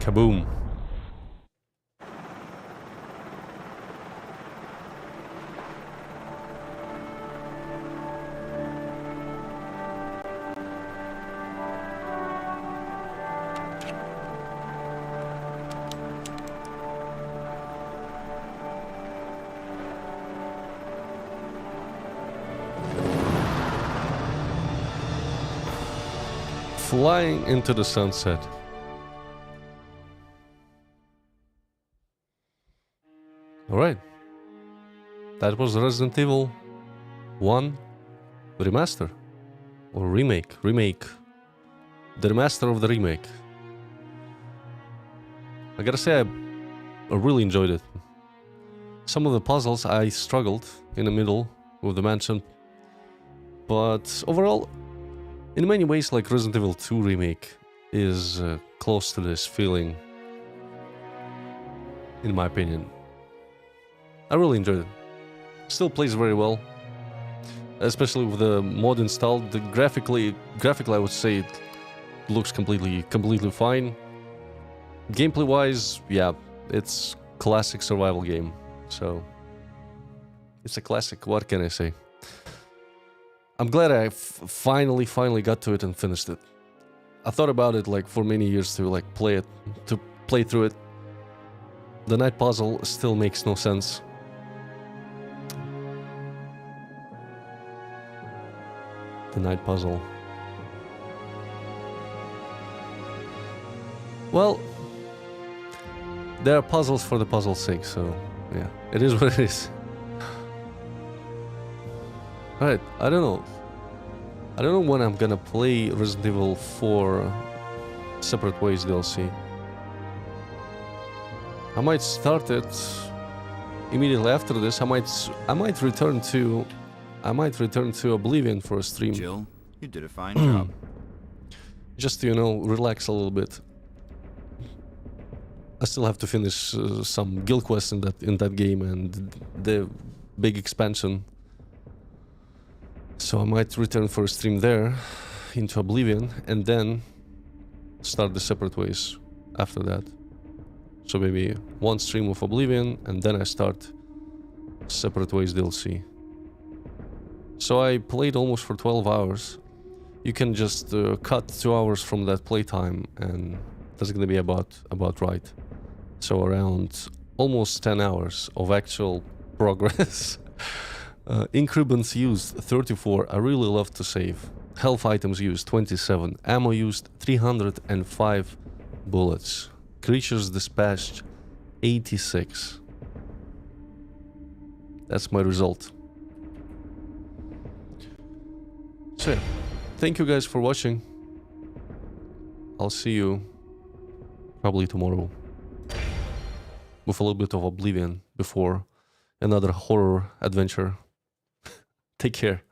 Speaker 1: Kaboom. Flying into the sunset. Alright. That was Resident Evil 1 Remaster. Or remake. Remake. The remaster of the remake. I gotta say, I really enjoyed it. Some of the puzzles I struggled in the middle with the mansion. But overall, in many ways, like Resident Evil 2 remake is close to this feeling, in my opinion. I really enjoyed it. Still plays very well, especially with the mod installed. The graphically I would say it looks completely fine. Gameplay wise, yeah, it's classic survival game. So it's a classic. What can I say? I'm glad I finally got to it and finished it. I thought about it like for many years to like play through it. The night puzzle still makes no sense. The night puzzle. Well, there are puzzles for the puzzle's sake, so yeah, it is what it is. Alright, I don't know. I don't know when I'm gonna play Resident Evil 4 Separate Ways DLC. I might start it immediately after this. I might return to Oblivion for a stream.
Speaker 4: Jill, you did a fine job.
Speaker 1: Just to, you know, relax a little bit. I still have to finish some guild quests in that game and the big expansion. So I might return for a stream there into Oblivion and then start the Separate Ways after that. So maybe one stream of Oblivion and then I start Separate Ways DLC. So I played almost for 12 hours. You can just cut 2 hours from that playtime and that's gonna be about right. So around almost 10 hours of actual progress. Increments used 34. I really love to save. Health items used 27. Ammo used 305 bullets. Creatures dispatched 86. That's my result. So yeah, thank you guys for watching. I'll see you probably tomorrow with a little bit of Oblivion before another horror adventure. Take care.